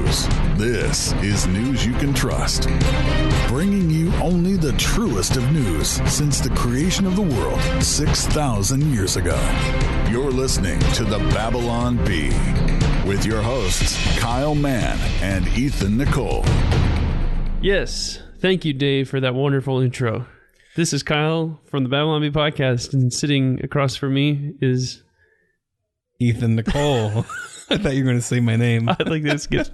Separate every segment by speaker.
Speaker 1: news. This is News You Can Trust. Bringing you only the truest of news since the creation of the world 6,000 years ago. You're listening to the Babylon Bee with your hosts, Kyle Mann and Ethan Nicolle.
Speaker 2: Yes. Thank you, Dave, for that wonderful intro. This is Kyle from the Babylon Bee podcast, and sitting across from me is
Speaker 3: Ethan Nicolle. I thought you were going to say my name.
Speaker 2: I think this gets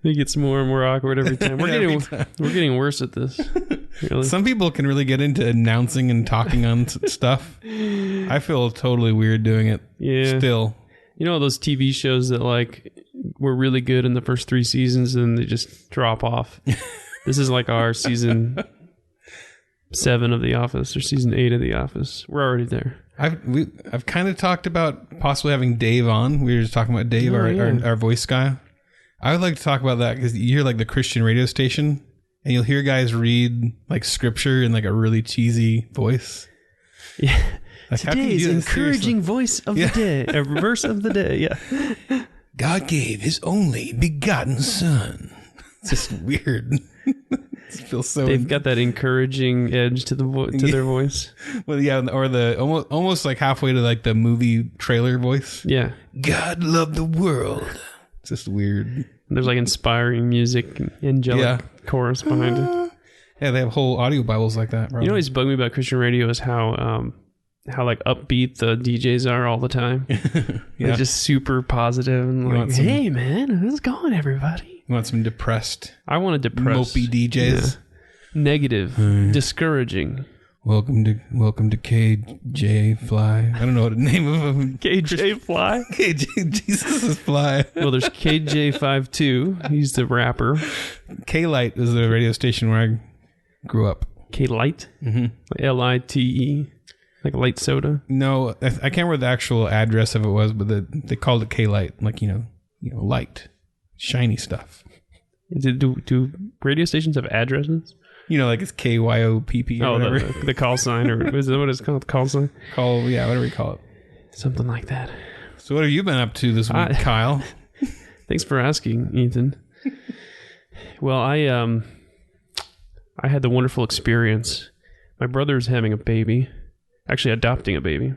Speaker 2: it gets more and more awkward every time. We're getting worse at this. Really.
Speaker 3: Some people can really get into announcing and talking on stuff. I feel totally weird doing it.
Speaker 2: Yeah.
Speaker 3: Still.
Speaker 2: You know those TV shows that like were really good in the first 3 seasons and they just drop off. This is like our season 7 of The Office or season 8 of The Office. We're already there.
Speaker 3: I've kind of talked about possibly having Dave on. We were just talking about Dave, our voice guy. I would like to talk about that because you hear like the Christian radio station and you'll hear guys read like scripture in like a really cheesy voice.
Speaker 2: Yeah.
Speaker 3: Like,
Speaker 2: today's encouraging voice of the day, a verse of the day. Yeah.
Speaker 3: God gave his only begotten son. It's just weird. It feels so.
Speaker 2: They've got that encouraging edge to their voice.
Speaker 3: Well, yeah, or the almost like halfway to like the movie trailer voice.
Speaker 2: Yeah.
Speaker 3: God loved the world. It's just weird.
Speaker 2: There's like inspiring music, angelic chorus behind it.
Speaker 3: Yeah, they have whole audio Bibles like that. Probably.
Speaker 2: You know what's bugged me about Christian radio is how like upbeat the DJs are all the time. They're just super positive and like, hey man, how's it going, everybody?
Speaker 3: You want some depressed?
Speaker 2: I want to depress
Speaker 3: mopey DJs.
Speaker 2: Yeah. Negative, discouraging.
Speaker 3: Welcome to KJ Fly. I don't know what the name of him.
Speaker 2: KJ Fly.
Speaker 3: KJ Jesus is Fly.
Speaker 2: Well, there's KJ52. He's the rapper.
Speaker 3: K Light is the radio station where I grew up.
Speaker 2: K Light. LITE. Like light soda?
Speaker 3: No, I can't remember the actual address of it was, but they called it K-Light, like, you know, light, shiny stuff.
Speaker 2: Do radio stations have addresses?
Speaker 3: You know, like it's KYOPP or whatever.
Speaker 2: The call sign, or is that what it's called? Call sign?
Speaker 3: Whatever you call it.
Speaker 2: Something like that.
Speaker 3: So what have you been up to this week, Kyle?
Speaker 2: Thanks for asking, Ethan. Well, I had the wonderful experience. My brother's having a baby. Actually adopting a baby.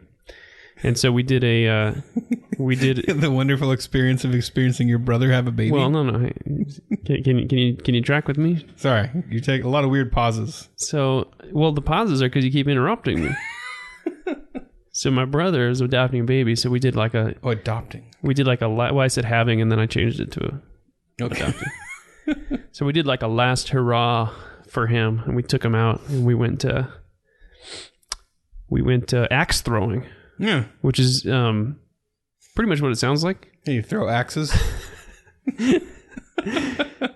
Speaker 2: And so we did the
Speaker 3: wonderful experience of experiencing your brother have a baby.
Speaker 2: Well, no. Can you track with me?
Speaker 3: Sorry, you take a lot of weird pauses.
Speaker 2: So, the pauses are because you keep interrupting me. So my brother is adopting a baby. So we did like
Speaker 3: adopting.
Speaker 2: We did like I said having, and then I changed it to adopting. So we did like a last hurrah for him, and we took him out, and we went axe throwing.
Speaker 3: Yeah.
Speaker 2: Which is pretty much what it sounds like.
Speaker 3: Yeah, you throw axes.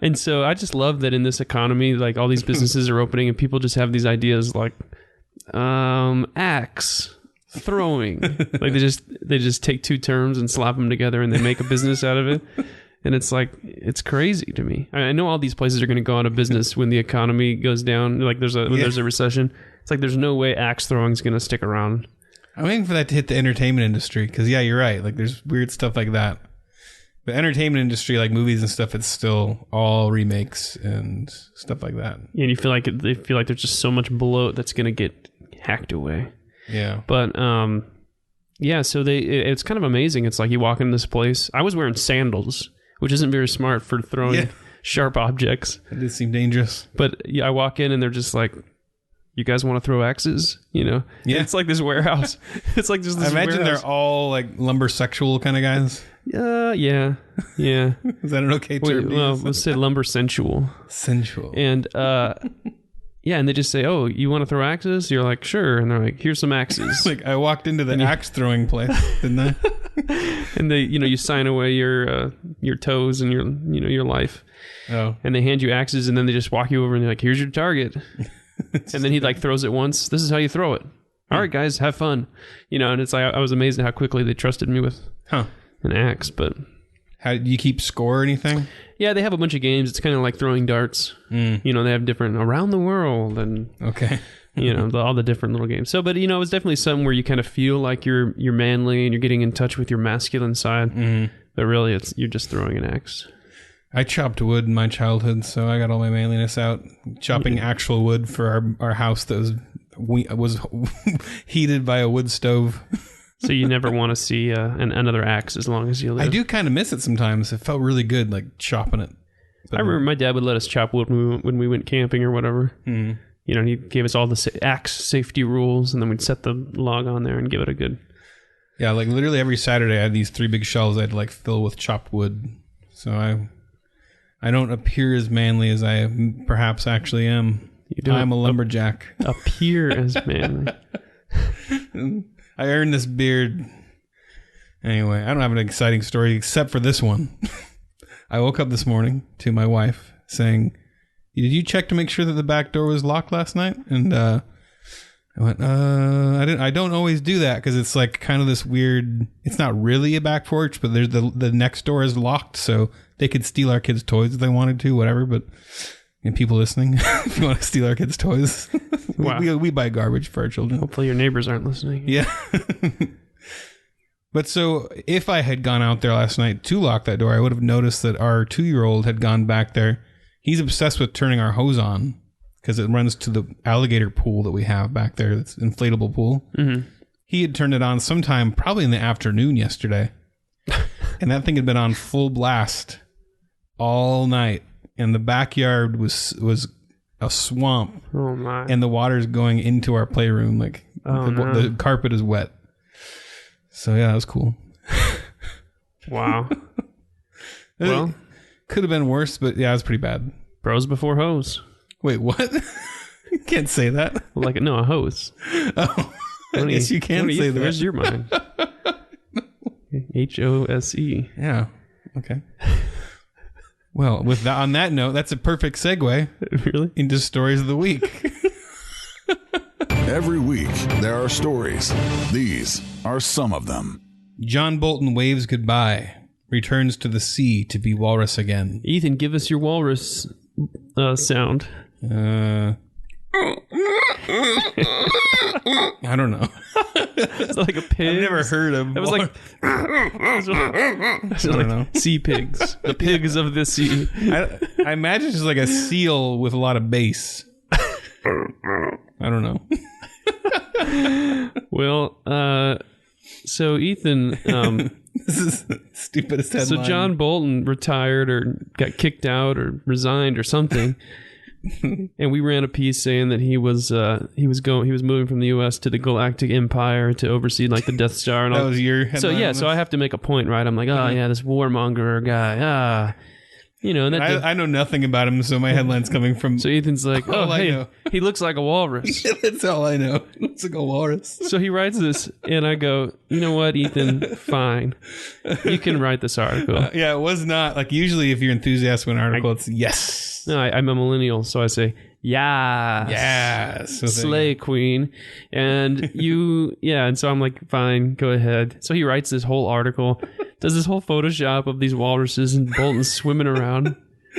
Speaker 2: And so I just love that in this economy, like all these businesses are opening and people just have these ideas like axe throwing. Like they just take 2 terms and slap them together and they make a business out of it. And it's like, it's crazy to me. I know all these places are going to go out of business when the economy goes down. Like when there's a recession. It's like there's no way axe throwing is going to stick around.
Speaker 3: I'm waiting for that to hit the entertainment industry because, yeah, you're right. Like there's weird stuff like that. The entertainment industry, like movies and stuff, it's still all remakes and stuff like that.
Speaker 2: Yeah, and they feel like there's just so much bloat that's going to get hacked away.
Speaker 3: Yeah.
Speaker 2: But so it's kind of amazing. It's like you walk in this place. I was wearing sandals, which isn't very smart for throwing sharp objects.
Speaker 3: It did seem dangerous.
Speaker 2: But I walk in and they're just like, you guys want to throw axes? You know?
Speaker 3: Yeah.
Speaker 2: It's like this warehouse. It's like just this
Speaker 3: I imagine
Speaker 2: warehouse.
Speaker 3: They're all like lumber-sexual kind of guys.
Speaker 2: Yeah.
Speaker 3: Is that an okay term?
Speaker 2: Well, let's say lumber sensual.
Speaker 3: Sensual.
Speaker 2: And and they just say, oh, you want to throw axes? You're like, sure. And they're like, here's some axes.
Speaker 3: Like I walked into the axe throwing place, didn't I?
Speaker 2: And they, you sign away your toes and your life.
Speaker 3: Oh.
Speaker 2: And they hand you axes and then they just walk you over and they're like, here's your target. And then he like throws it once. This is how you throw it. All right, guys, have fun. And it's like I was amazed at how quickly they trusted me with an axe. But
Speaker 3: how do you keep score or anything?
Speaker 2: Yeah, they have a bunch of games. It's kind of like throwing darts. They have different around the world and all the different little games. So, but it's definitely something where you kind of feel like you're manly and you're getting in touch with your masculine side. But really, you're just throwing an axe.
Speaker 3: I chopped wood in my childhood, so I got all my manliness out. Chopping actual wood for our house that was heated by a wood stove.
Speaker 2: So you never want to see another axe as long as you live.
Speaker 3: I do kind of miss it sometimes. It felt really good, like chopping it. But
Speaker 2: I remember my dad would let us chop wood when we went camping or whatever. Mm. You know, he gave us all the axe safety rules, and then we'd set the log on there and give it a good...
Speaker 3: Yeah, like literally every Saturday I had these 3 big shelves I had to like fill with chopped wood. So I don't appear as manly as I perhaps actually am. I'm a lumberjack.
Speaker 2: Appear as manly.
Speaker 3: I earned this beard. Anyway, I don't have an exciting story except for this one. I woke up this morning to my wife saying, "Did you check to make sure that the back door was locked last night?" And I went, I don't always do that because it's like kind of this weird, it's not really a back porch, but there's the next door is locked, so they could steal our kids' toys if they wanted to, whatever. But and people listening, if you want to steal our kids' toys, wow. we buy garbage for our children.
Speaker 2: Hopefully your neighbors aren't listening.
Speaker 3: Yeah. But so if I had gone out there last night to lock that door, I would have noticed that our 2-year-old had gone back there. He's obsessed with turning our hose on because it runs to the alligator pool that we have back there. It's an inflatable pool. Mm-hmm. He had turned it on sometime probably in the afternoon yesterday. And that thing had been on full blast all night. And the backyard was a swamp.
Speaker 2: Oh my!
Speaker 3: And the water's going into our playroom. Like the carpet is wet. So yeah, that was cool.
Speaker 2: Wow. Well,
Speaker 3: could have been worse, but yeah, it was pretty bad.
Speaker 2: Bros before hoes.
Speaker 3: Wait, what? You can't say that.
Speaker 2: Like a hose.
Speaker 3: Oh, I guess you can say that.
Speaker 2: Where's your mind? HOSE.
Speaker 3: Yeah. Okay. Well, with that, on that note, that's a perfect segue
Speaker 2: really
Speaker 3: into stories of the week.
Speaker 1: Every week, there are stories. These are some of them.
Speaker 3: John Bolton waves goodbye, returns to the sea to be walrus again.
Speaker 2: Ethan, give us your walrus sound.
Speaker 3: I don't know.
Speaker 2: It's like a pig.
Speaker 3: I've never heard of.
Speaker 2: It was like. I don't know. Sea pigs. The pigs of the sea.
Speaker 3: I imagine it's like a seal with a lot of bass. I don't know.
Speaker 2: Well, so Ethan.
Speaker 3: This is the stupidest headline.
Speaker 2: So John Bolton retired or got kicked out or resigned or something. And we ran a piece saying that he was moving from the U.S. to the Galactic Empire to oversee like the Death Star and all.
Speaker 3: That was your headline.
Speaker 2: So yeah, so I have to make a point, right? I'm like, oh yeah, this warmonger guy, you know. And
Speaker 3: I know nothing about him, so my headline's coming from.
Speaker 2: So Ethan's like, oh hey, he looks like a walrus.
Speaker 3: Yeah, that's all I know. He looks like a walrus.
Speaker 2: So he writes this, and I go, you know what, Ethan, fine, you can write this article.
Speaker 3: Yeah, it was not like usually if you're enthusiastic with an article, it's yes.
Speaker 2: No, I'm a millennial, so I say, yes, slay queen. And and so I'm like, fine, go ahead. So he writes this whole article, does this whole Photoshop of these walruses and Bolton swimming around.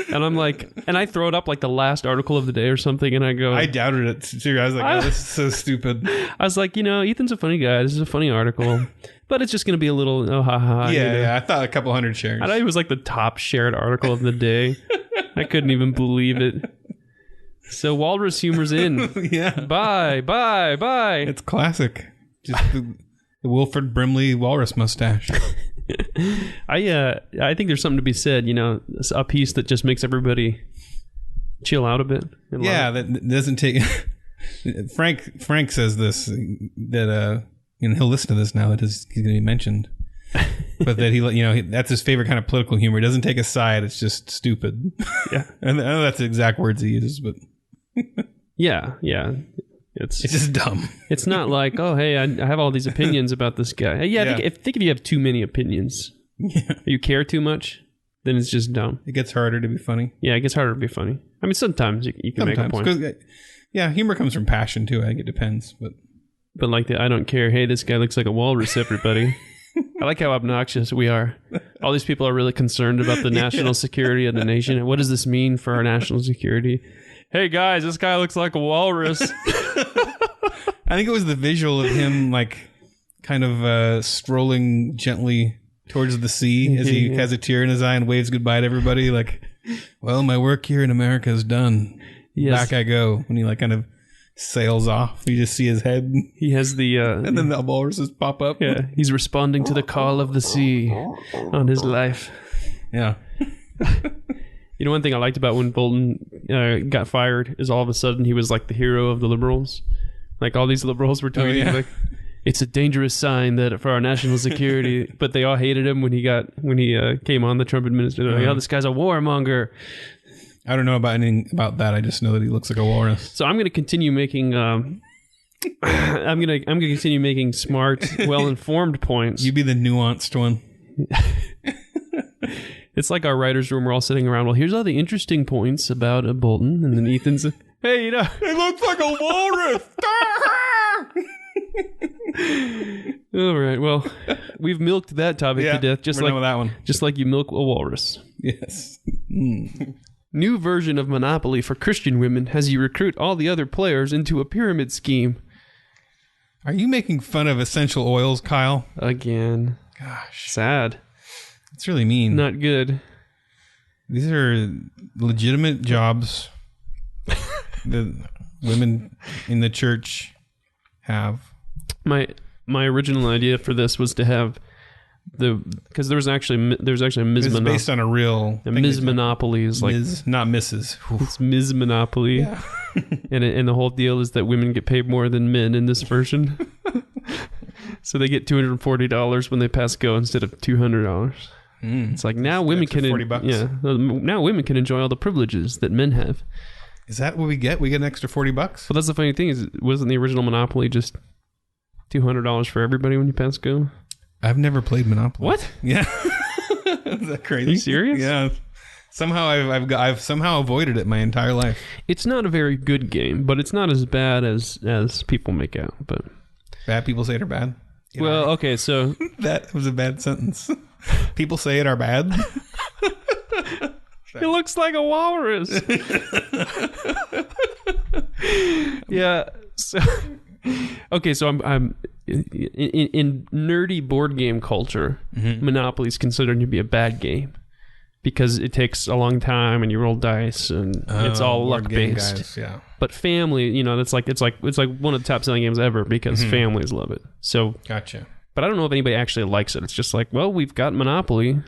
Speaker 2: And I'm like, and I throw it up like the last article of the day or something, and I go,
Speaker 3: I doubted it too. I was like, oh, this is so stupid.
Speaker 2: I was like, Ethan's a funny guy. This is a funny article. But it's just going to be a little, oh, ha, ha.
Speaker 3: Yeah, I thought a couple hundred shares.
Speaker 2: I thought it was like the top shared article of the day. I couldn't even believe it. So Walrus humor's in.
Speaker 3: Yeah.
Speaker 2: Bye.
Speaker 3: It's classic. Just the Wilford Brimley walrus mustache.
Speaker 2: I think there's something to be said, a piece that just makes everybody chill out a bit.
Speaker 3: Yeah, that doesn't take... Frank says this, that he'll listen to this now that he's going to be mentioned. But that that's his favorite kind of political humor. It doesn't take a side. It's just stupid. Yeah. I know that's the exact words he uses, but
Speaker 2: yeah. It's
Speaker 3: just dumb.
Speaker 2: It's not like, oh, hey, I have all these opinions about this guy. Yeah, I think if you have too many opinions, or you care too much, then it's just dumb.
Speaker 3: It gets harder to be funny.
Speaker 2: Yeah, it gets harder to be funny. I mean, sometimes you can make a point.
Speaker 3: Yeah, humor comes from passion too. I think it depends,
Speaker 2: but like I don't care. Hey, this guy looks like a walrus. Everybody. I like how obnoxious we are. All these people are really concerned about the national security of the nation. And what does this mean for our national security? Hey guys, this guy looks like a walrus.
Speaker 3: I think it was the visual of him like kind of strolling gently towards the sea as he has a tear in his eye and waves goodbye to everybody. Like, well, my work here in America is done. Yes. Back I go. When he like kind of sails off, you just see his head. He has the and then the walruses pop up.
Speaker 2: Yeah, he's responding to the call of the sea on his life.
Speaker 3: Yeah.
Speaker 2: You know, one thing I liked about when Bolton got fired is all of a sudden he was like the hero of the liberals. Like all these liberals were tweeting like, it's a dangerous sign that for our national security, but they all hated him when he came on the Trump administration. They're like, oh, this guy's a warmonger.
Speaker 3: I don't know about anything about that. I just know that he looks like a walrus.
Speaker 2: So I'm going to continue making. I'm going to continue making smart, well-informed points.
Speaker 3: You be the nuanced one.
Speaker 2: It's like our writers' room. We're all sitting around. Well, here's all the interesting points about Bolton, and then Ethan's. Hey, you know,
Speaker 3: it looks like a walrus.
Speaker 2: All right. Well, we've milked that topic to death, just like
Speaker 3: that one.
Speaker 2: Just like you milk a walrus.
Speaker 3: Yes.
Speaker 2: New version of Monopoly for Christian women has you recruit all the other players into a pyramid scheme.
Speaker 3: Are you making fun of essential oils, Kyle?
Speaker 2: Again.
Speaker 3: Gosh.
Speaker 2: Sad.
Speaker 3: It's really mean.
Speaker 2: Not good.
Speaker 3: These are legitimate jobs that women in the church have.
Speaker 2: My original idea for this was to have because there's actually a Ms.
Speaker 3: It's based on a real
Speaker 2: Ms. Monopoly is like
Speaker 3: Ms., not Mrs.
Speaker 2: It's Ms. Monopoly. Yeah. and the whole deal is that women get paid more than men in this version. So they get $240 when they pass go instead of $200. It's like now women can now women can enjoy all the privileges that men have.
Speaker 3: Is that what we get? We get an extra $40?
Speaker 2: Well, that's the funny thing is, wasn't the original Monopoly just $200 for everybody when you pass go?
Speaker 3: I've never played Monopoly.
Speaker 2: What?
Speaker 3: Yeah. Is that crazy?
Speaker 2: Are you serious?
Speaker 3: Yeah. Somehow I've somehow avoided it my entire life.
Speaker 2: It's not a very good game, but it's not as bad as people make out. But
Speaker 3: bad people say it are bad.
Speaker 2: Well, okay, so
Speaker 3: that was a bad sentence. People say it are bad.
Speaker 2: It looks like a walrus. Yeah. So, okay, so I'm in nerdy board game culture. Monopoly is considered to be a bad game because it takes a long time and you roll dice and it's all luck based.
Speaker 3: Guys, yeah.
Speaker 2: But family, you know, it's like one of the top selling games ever because families love it. So
Speaker 3: gotcha.
Speaker 2: But I don't know if anybody actually likes it. It's just like, well, we've got Monopoly,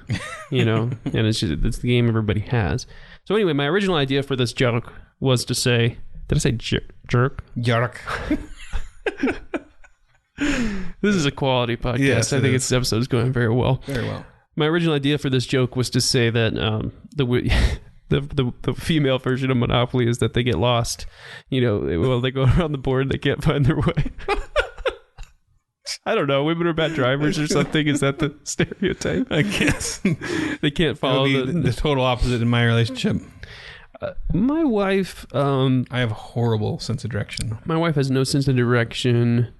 Speaker 2: you know, and it's the game everybody has. So anyway, my original idea for this joke was to say, did I say jerk?
Speaker 3: Jerk.
Speaker 2: This is a quality podcast.
Speaker 3: Yes,
Speaker 2: I think this episode is going very well.
Speaker 3: Very well.
Speaker 2: My original idea for this joke was to say that the female version of Monopoly is that they get lost. You know, while they go around the board, they can't find their way. I don't know. Women are bad drivers or something. Is that the stereotype?
Speaker 3: I guess.
Speaker 2: They can't follow
Speaker 3: the total opposite in my relationship.
Speaker 2: My wife...
Speaker 3: I have a horrible sense of direction.
Speaker 2: My wife has no sense of direction.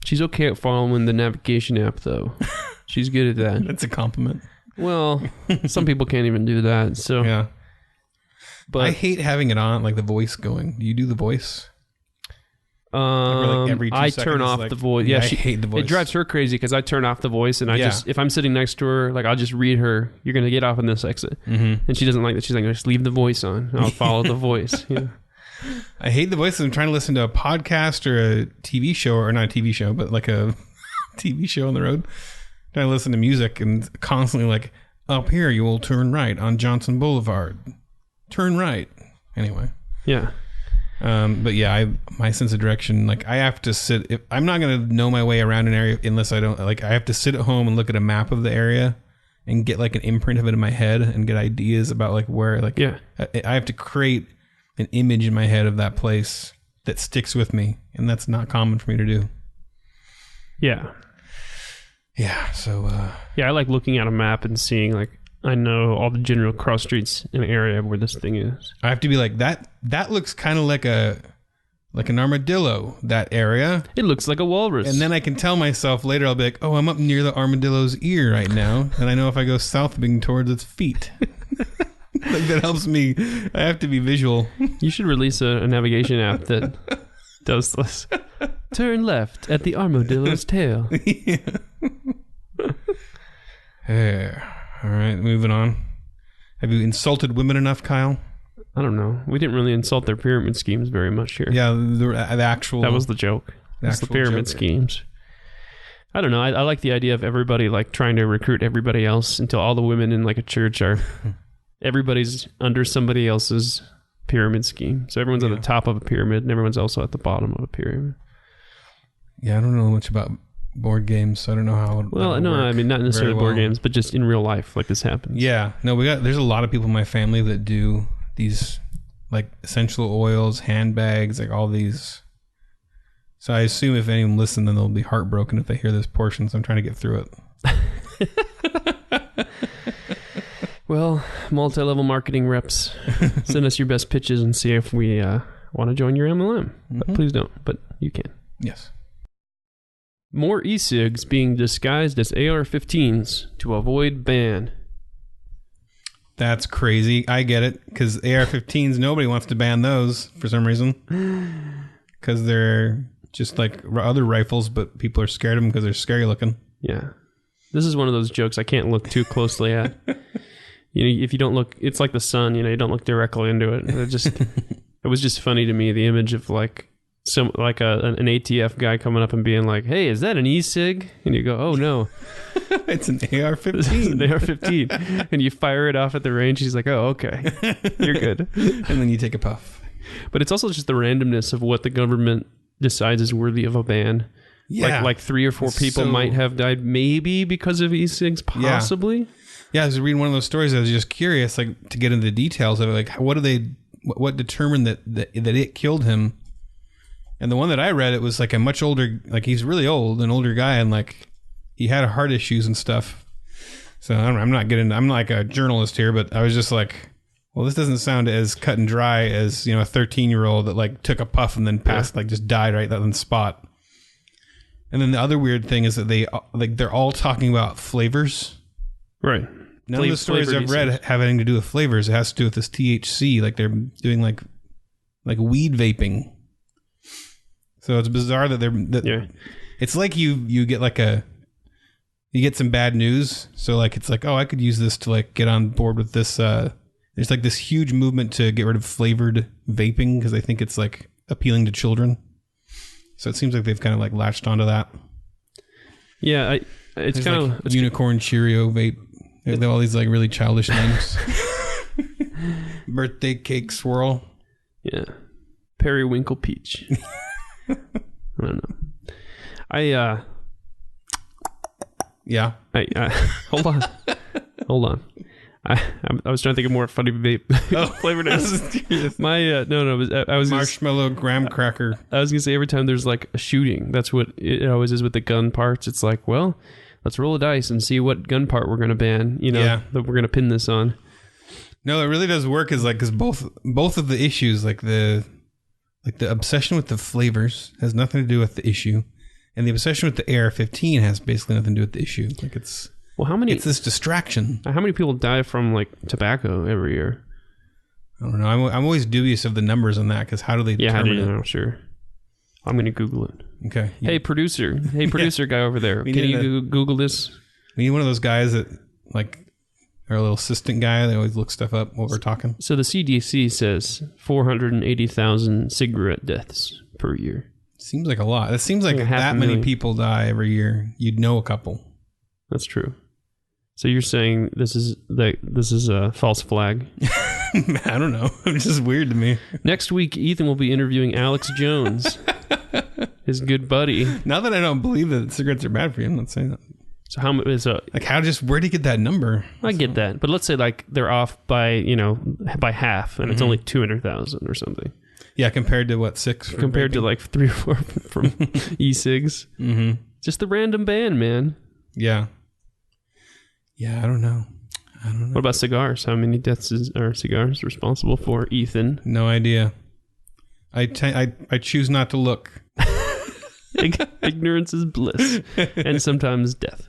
Speaker 2: She's okay at following the navigation app, though. She's good at that.
Speaker 3: That's a compliment.
Speaker 2: Well, some people can't even do that. So
Speaker 3: yeah.
Speaker 2: But
Speaker 3: I hate having it on, like the voice going. Do you do the voice? Like every 2
Speaker 2: I
Speaker 3: seconds,
Speaker 2: turn off
Speaker 3: like,
Speaker 2: the voice.
Speaker 3: Yeah, I hate the voice.
Speaker 2: It drives her crazy because I turn off the voice, and I just, if I'm sitting next to her, like I'll just read her, you're going to get off on this exit. And she doesn't like that. She's like, just leave the voice on. I'll follow the voice. Yeah.
Speaker 3: I hate the voice. I'm trying to listen to a podcast or a TV show, or not a TV show, but like a TV show on the road. Trying to listen to music and constantly like, up here you will turn right on Johnson Boulevard. Turn right. Anyway.
Speaker 2: Yeah.
Speaker 3: But yeah, my sense of direction, like I have to sit, I'm not going to know my way around an area unless I have to sit at home and look at a map of the area and get like an imprint of it in my head and get ideas about like where, like, I have to create an image in my head of that place that sticks with me. And that's not common for me to do.
Speaker 2: Yeah.
Speaker 3: Yeah. So,
Speaker 2: I like looking at a map and seeing like, I know all the general cross streets in the area where this thing is.
Speaker 3: I have to be like, that looks kind of like an armadillo, that area.
Speaker 2: It looks like a walrus.
Speaker 3: And then I can tell myself later, I'll be like, oh, I'm up near the armadillo's ear right now. And I know if I go southwing towards its feet. Like that helps me. I have to be visual.
Speaker 2: You should release a navigation app that does this. Turn left at the armadillo's tail.
Speaker 3: Yeah. All right, moving on. Have you insulted women enough, Kyle?
Speaker 2: I don't know. We didn't really insult their pyramid schemes very much here.
Speaker 3: Yeah, the actual...
Speaker 2: That was the joke. That's the pyramid schemes. I don't know. I like the idea of everybody like trying to recruit everybody else until all the women in like a church are... everybody's under somebody else's pyramid scheme. So everyone's at the top of a pyramid and everyone's also at the bottom of a pyramid.
Speaker 3: Yeah, I don't know much about board games, so I don't know how...
Speaker 2: Well, no, I mean, not necessarily board games, but just in real life, like this happens.
Speaker 3: Yeah. No, there's a lot of people in my family that do these like essential oils, handbags, like all these. So I assume if anyone listens, then they'll be heartbroken if they hear this portion. So I'm trying to get through it.
Speaker 2: Well, multi-level marketing reps, send us your best pitches and see if we want to join your MLM. But please don't, but you can.
Speaker 3: Yes.
Speaker 2: More E-Cigs being disguised as AR-15s to avoid ban.
Speaker 3: That's crazy. I get it, because AR-15s, nobody wants to ban those for some reason. Because they're just like other rifles, but people are scared of them because they're scary looking.
Speaker 2: Yeah. This is one of those jokes I can't look too closely at. You know, if you don't look, it's like the sun, you know, you don't look directly into it. It was just funny to me, the image of like an ATF guy coming up and being like, "Hey, is that an E-Cig?" And you go, "Oh no,
Speaker 3: it's an AR-15."
Speaker 2: It's an AR-15, and you fire it off at the range. He's like, "Oh, okay, you're good."
Speaker 3: And then you take a puff.
Speaker 2: But it's also just the randomness of what the government decides is worthy of a ban.
Speaker 3: Yeah,
Speaker 2: like 3 or 4 people might have died, maybe because of E-Cigs, possibly.
Speaker 3: Yeah, I was reading one of those stories. I was just curious, like to get into the details of it. Like, what determined that it killed him? And the one that I read, it was like a much older, like he's really old, an older guy, and like he had heart issues and stuff. So I don't know, I'm like a journalist here, but I was just like, well, this doesn't sound as cut and dry as, you know, a 13-year-old that like took a puff and then passed, like just died right on the spot. And then the other weird thing is that they're all talking about flavors.
Speaker 2: Right.
Speaker 3: None of the stories I've read have anything to do with flavors. It has to do with this THC. Like they're doing like weed vaping. So it's bizarre that it's like you get like you get some bad news. So like, it's like, oh, I could use this to like get on board with this. There's like this huge movement to get rid of flavored vaping because they think it's like appealing to children. So it seems like they've kind of like latched onto that.
Speaker 2: Yeah. It's kind of
Speaker 3: unicorn Cheerio vape. They have all these like really childish names. Birthday cake swirl.
Speaker 2: Yeah. Periwinkle peach. I don't know.
Speaker 3: Yeah.
Speaker 2: Hold on. I was trying to think of more funny vape flavor names. I was
Speaker 3: marshmallow graham cracker.
Speaker 2: I was gonna say every time there's like a shooting, that's what it always is with the gun parts. It's like, well, let's roll a dice and see what gun part we're gonna ban. You know, that we're gonna pin this on.
Speaker 3: No, it really does work. Is like because both of the issues, like the obsession with the flavors has nothing to do with the issue, and the obsession with the AR-15 has basically nothing to do with the issue. Like it's it's this distraction.
Speaker 2: How many people die from like tobacco every year?
Speaker 3: I don't know. I'm always dubious of the numbers on that because how do they determine
Speaker 2: how do you
Speaker 3: it?
Speaker 2: know? Sure. I'm going to Google it.
Speaker 3: Okay.
Speaker 2: Hey, producer guy over there. Can you Google this?
Speaker 3: We need one of those guys that like our little assistant guy. They always look stuff up while we're talking.
Speaker 2: So the CDC says 480,000 cigarette deaths per year.
Speaker 3: Seems like a lot. It seems like that many people die every year. You'd know a couple.
Speaker 2: That's true. So you're saying this is a false flag?
Speaker 3: I don't know. It's just weird to me.
Speaker 2: Next week, Ethan will be interviewing Alex Jones, his good buddy.
Speaker 3: Not that I don't believe that cigarettes are bad for you. I'm not saying that.
Speaker 2: So where'd he get that number?
Speaker 3: I
Speaker 2: get that, but let's say like they're off by half, and it's only 200,000 or something.
Speaker 3: Yeah, compared to what 6?
Speaker 2: Compared to like 3 or 4 from E-Cigs.
Speaker 3: Mm-hmm.
Speaker 2: Just the random ban, man.
Speaker 3: Yeah. Yeah, I don't know.
Speaker 2: What about cigars? How many deaths are cigars responsible for, Ethan?
Speaker 3: No idea. I choose not to look.
Speaker 2: Ignorance is bliss, and sometimes death.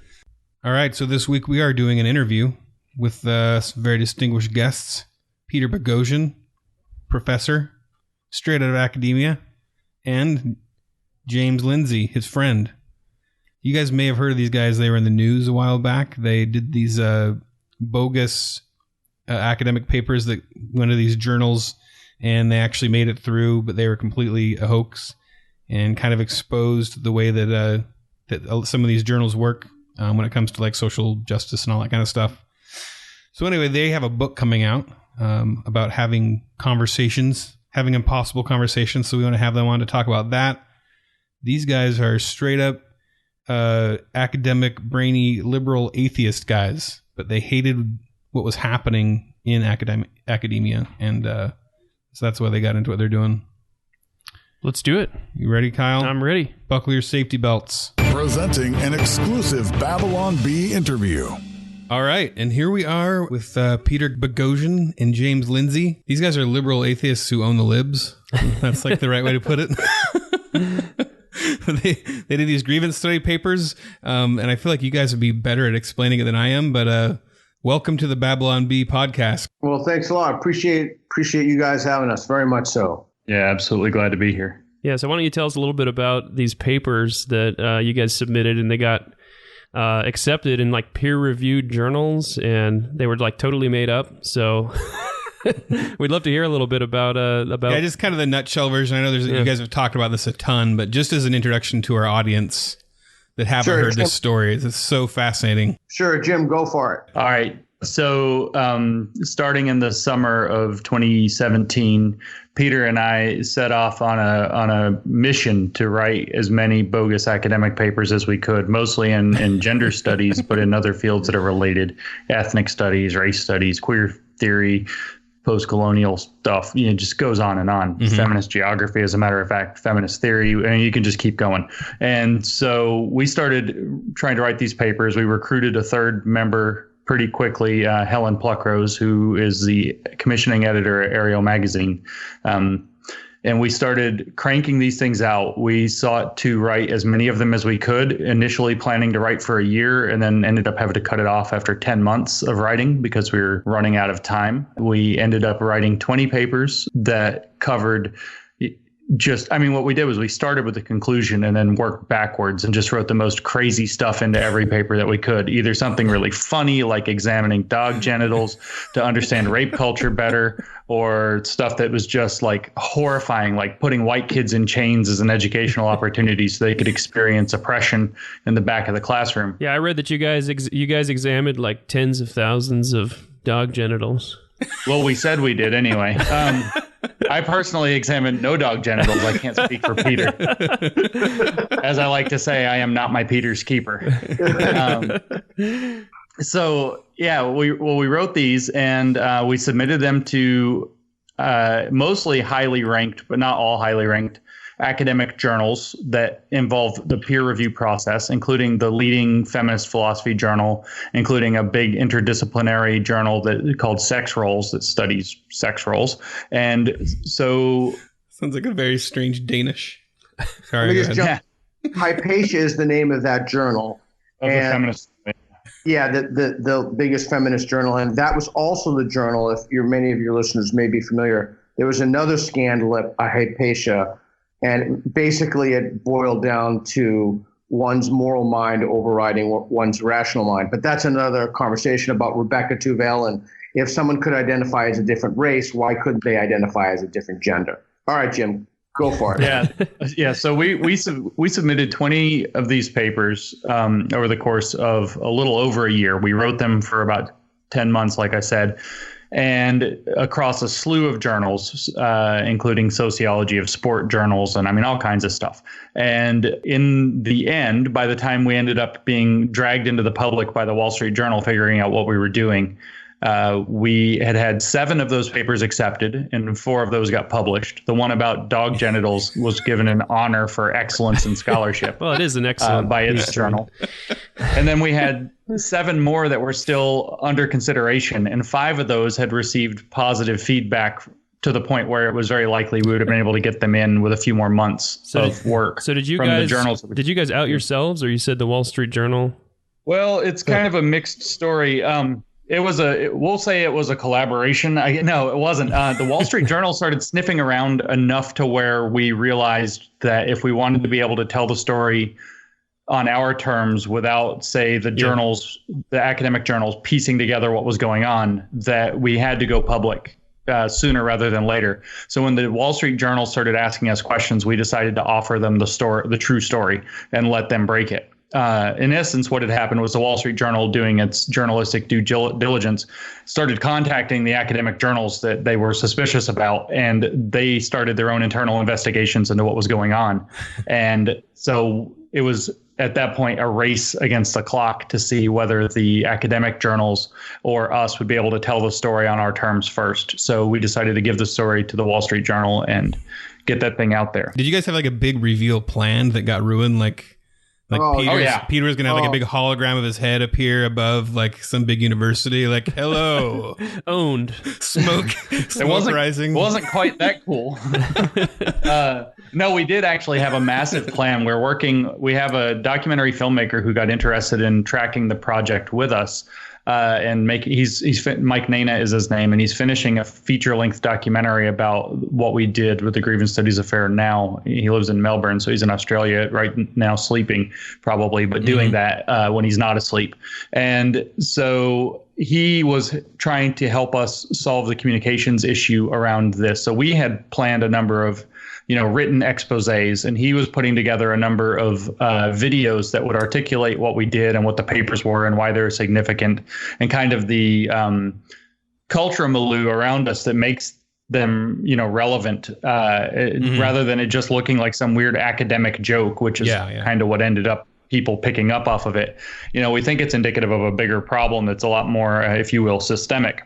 Speaker 3: All right, so this week we are doing an interview with some very distinguished guests. Peter Boghossian, professor, straight out of academia, and James Lindsay, his friend. You guys may have heard of these guys. They were in the news a while back. They did these bogus academic papers that went to these journals, and they actually made it through, but they were completely a hoax, and kind of exposed the way that some of these journals work when it comes to like social justice and all that kind of stuff. So anyway, they have a book coming out about having impossible conversations. So we want to have them on to talk about that. These guys are straight up academic, brainy, liberal, atheist guys, but they hated what was happening in academia, and so that's why they got into what they're doing.
Speaker 2: Let's do it.
Speaker 3: You ready, Kyle?
Speaker 2: I'm ready.
Speaker 3: Buckle your safety belts.
Speaker 1: Presenting an exclusive Babylon Bee interview.
Speaker 3: All right, and here we are with Peter Boghossian and James Lindsay. These guys are liberal atheists who own the libs. That's like the right way to put it. They did these grievance study papers, and I feel like you guys would be better at explaining it than I am, but welcome to the Babylon Bee podcast.
Speaker 4: Well, thanks a lot. Appreciate you guys having us, very much so.
Speaker 5: Yeah, absolutely glad to be here.
Speaker 2: Yeah, so why don't you tell us a little bit about these papers that you guys submitted, and they got accepted in like peer-reviewed journals, and they were like totally made up. So we'd love to hear a little bit about. Yeah,
Speaker 3: just kind of the nutshell version. I know you guys have talked about this a ton, but just as an introduction to our audience that haven't heard this story, it's so fascinating.
Speaker 4: Sure, Jim, go for it.
Speaker 5: All right. So starting in the summer of 2017, Peter and I set off on a mission to write as many bogus academic papers as we could, mostly in gender studies, but in other fields that are related: ethnic studies, race studies, queer theory, post-colonial stuff. It just goes on and on. Mm-hmm. Feminist geography, as a matter of fact, feminist theory, and you can just keep going. And so we started trying to write these papers. We recruited a third member pretty quickly, Helen Pluckrose, who is the commissioning editor at Ariel magazine. And we started cranking these things out. We sought to write as many of them as we could, initially planning to write for a year, and then ended up having to cut it off after 10 months of writing because we were running out of time. We ended up writing 20 papers that covered what we did was we started with the conclusion and then worked backwards and just wrote the most crazy stuff into every paper that we could. Either something really funny, like examining dog genitals to understand rape culture better, or stuff that was just like horrifying, like putting white kids in chains as an educational opportunity so they could experience oppression in the back of the classroom.
Speaker 2: Yeah, I read that you guys examined like tens of thousands of dog genitals.
Speaker 5: Well, we said we did anyway. I personally examined no dog genitals. I can't speak for Peter. As I like to say, I am not my Peter's keeper. So, yeah, we wrote these, and we submitted them to mostly highly ranked, but not all highly ranked, academic journals that involve the peer review process, including the leading feminist philosophy journal, including a big interdisciplinary journal called Sex Roles that studies sex roles. And so...
Speaker 3: Sounds like a very strange Danish.
Speaker 4: Sorry, Hypatia is the name of that journal.
Speaker 5: Of the feminist.
Speaker 4: Yeah, the biggest feminist journal. And that was also the journal, if many of your listeners may be familiar, there was another scandal at Hypatia. And basically, it boiled down to one's moral mind overriding one's rational mind. But that's another conversation about Rebecca Tuvel. And if someone could identify as a different race, why couldn't they identify as a different gender? All right, Jim, go for it.
Speaker 5: Yeah. So we submitted 20 of these papers over the course of a little over a year. We wrote them for about 10 months, like I said, and across a slew of journals, including sociology of sport journals and all kinds of stuff. And in the end, by the time we ended up being dragged into the public by the Wall Street Journal, figuring out what we were doing, we had 7 of those papers accepted, and 4 of those got published. The one about dog genitals was given an honor for excellence in scholarship.
Speaker 2: Well, it is an excellent
Speaker 5: by its journal. And then we had 7 more that were still under consideration, and 5 of those had received positive feedback to the point where it was very likely we would have been able to get them in with a few more months of work.
Speaker 2: So did you guys out yourselves, or you said the Wall Street Journal?
Speaker 5: Well, it's kind of a mixed story. We'll say it was a collaboration. No, it wasn't. The Wall Street Journal started sniffing around enough to where we realized that if we wanted to be able to tell the story on our terms without, say, the journals, the academic journals piecing together what was going on, that we had to go public sooner rather than later. So when the Wall Street Journal started asking us questions, we decided to offer them the true story, and let them break it. In essence, what had happened was the Wall Street Journal, doing its journalistic due diligence, started contacting the academic journals that they were suspicious about, and they started their own internal investigations into what was going on. And so it was at that point a race against the clock to see whether the academic journals or us would be able to tell the story on our terms first. So we decided to give the story to the Wall Street Journal and get that thing out there.
Speaker 3: Did you guys have like a big reveal planned that got ruined? Peter was gonna have like a big hologram of his head appear above like some big university, like hello,
Speaker 2: owned,
Speaker 3: smoke rising.
Speaker 5: It wasn't quite that cool. No, we did actually have a massive plan. We have a documentary filmmaker who got interested in tracking the project with us. Mike Nana is his name, and he's finishing a feature-length documentary about what we did with the Grievance Studies Affair now. He lives in Melbourne, so he's in Australia right now, sleeping probably, but doing that when he's not asleep. And so he was trying to help us solve the communications issue around this. So we had planned a number of written exposés, and he was putting together a number of videos that would articulate what we did and what the papers were and why they're significant, and kind of the culture milieu around us that makes them, relevant, rather than it just looking like some weird academic joke, which is kind of what ended up people picking up off of it. We think it's indicative of a bigger problem that's a lot more, if you will, systemic.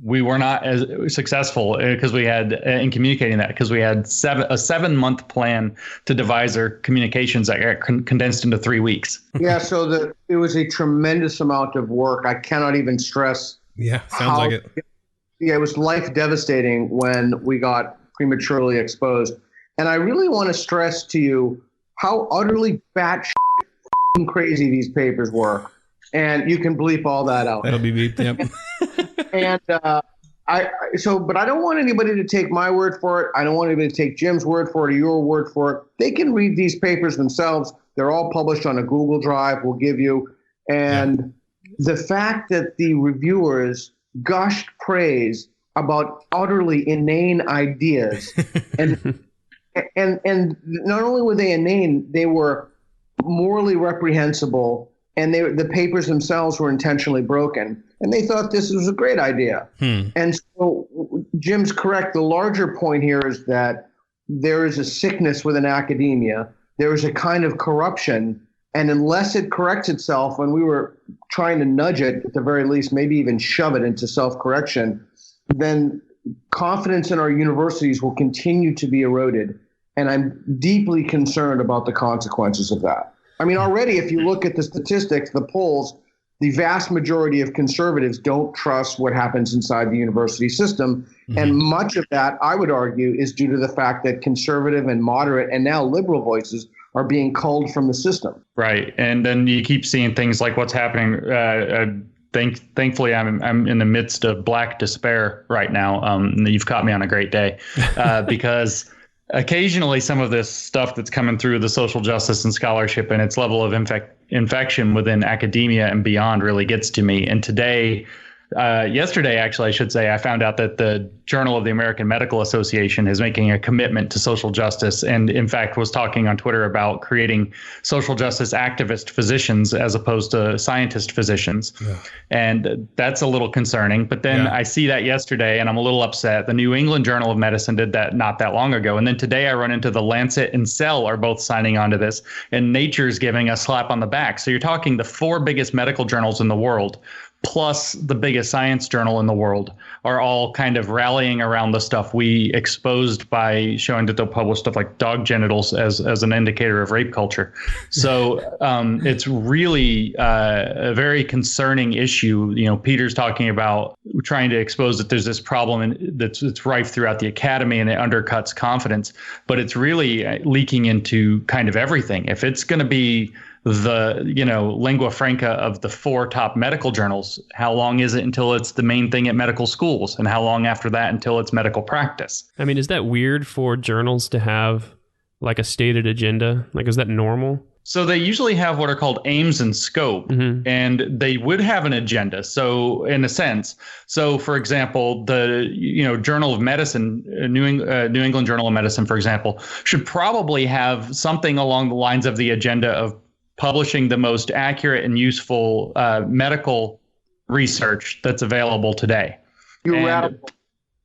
Speaker 5: We were not as successful because we had in communicating that, because we had a 7-month plan to devise our communications that got condensed into 3 weeks.
Speaker 4: Yeah, so it was a tremendous amount of work. I cannot even stress.
Speaker 3: Yeah, sounds like it.
Speaker 4: Yeah, it was life devastating when we got prematurely exposed. And I really want to stress to you how utterly batshit crazy these papers were, and you can bleep all that out.
Speaker 3: That'll be beeped. Yep.
Speaker 4: And but I don't want anybody to take my word for it. I don't want anybody to take Jim's word for it or your word for it. They can read these papers themselves. They're all published on a Google Drive. We'll give you. And the fact that the reviewers gushed praise about utterly inane ideas, and not only were they inane, they were morally reprehensible, and the papers themselves were intentionally broken, and they thought this was a great idea. And so Jim's correct. The larger point here is that there is a sickness within academia. There is a kind of corruption, and unless it corrects itself, and we were trying to nudge it at the very least, maybe even shove it into self-correction, then confidence in our universities will continue to be eroded. And I'm deeply concerned about the consequences of that. I mean, already, if you look at the statistics, the polls, the vast majority of conservatives don't trust what happens inside the university system. And much of that, I would argue, is due to the fact that conservative and moderate and now liberal voices are being culled from the system.
Speaker 5: Right. And then you keep seeing things like what's happening. Thankfully, I'm in the midst of black despair right now. You've caught me on a great day because occasionally some of this stuff that's coming through the social justice and scholarship and its level of infection within academia and beyond really gets to me. And yesterday, actually, I should say, I found out that the Journal of the American Medical Association is making a commitment to social justice, and in fact was talking on Twitter about creating social justice activist physicians as opposed to scientist physicians. And that's a little concerning. But then I see that yesterday and I'm a little upset. The New England Journal of Medicine did that not that long ago. And then today I run into the Lancet and Cell are both signing on to this, and Nature's giving a slap on the back. So you're talking the 4 biggest medical journals in the world plus the biggest science journal in the world are all kind of rallying around the stuff we exposed by showing that they'll publish stuff like dog genitals as an indicator of rape culture. So it's really a very concerning issue. Peter's talking about trying to expose that there's this problem that's rife throughout the academy and it undercuts confidence, but it's really leaking into kind of everything. If it's going to be the lingua franca of the 4 top medical journals, how long is it until it's the main thing at medical schools, and how long after that until it's medical practice?
Speaker 2: I mean, is that weird for journals to have like a stated agenda? Like, is that normal?
Speaker 5: So they usually have what are called aims and scope, and they would have an agenda. So in a sense, so for example, the Journal of Medicine, New England Journal of Medicine, for example, should probably have something along the lines of the agenda of publishing the most accurate and useful medical research that's available today.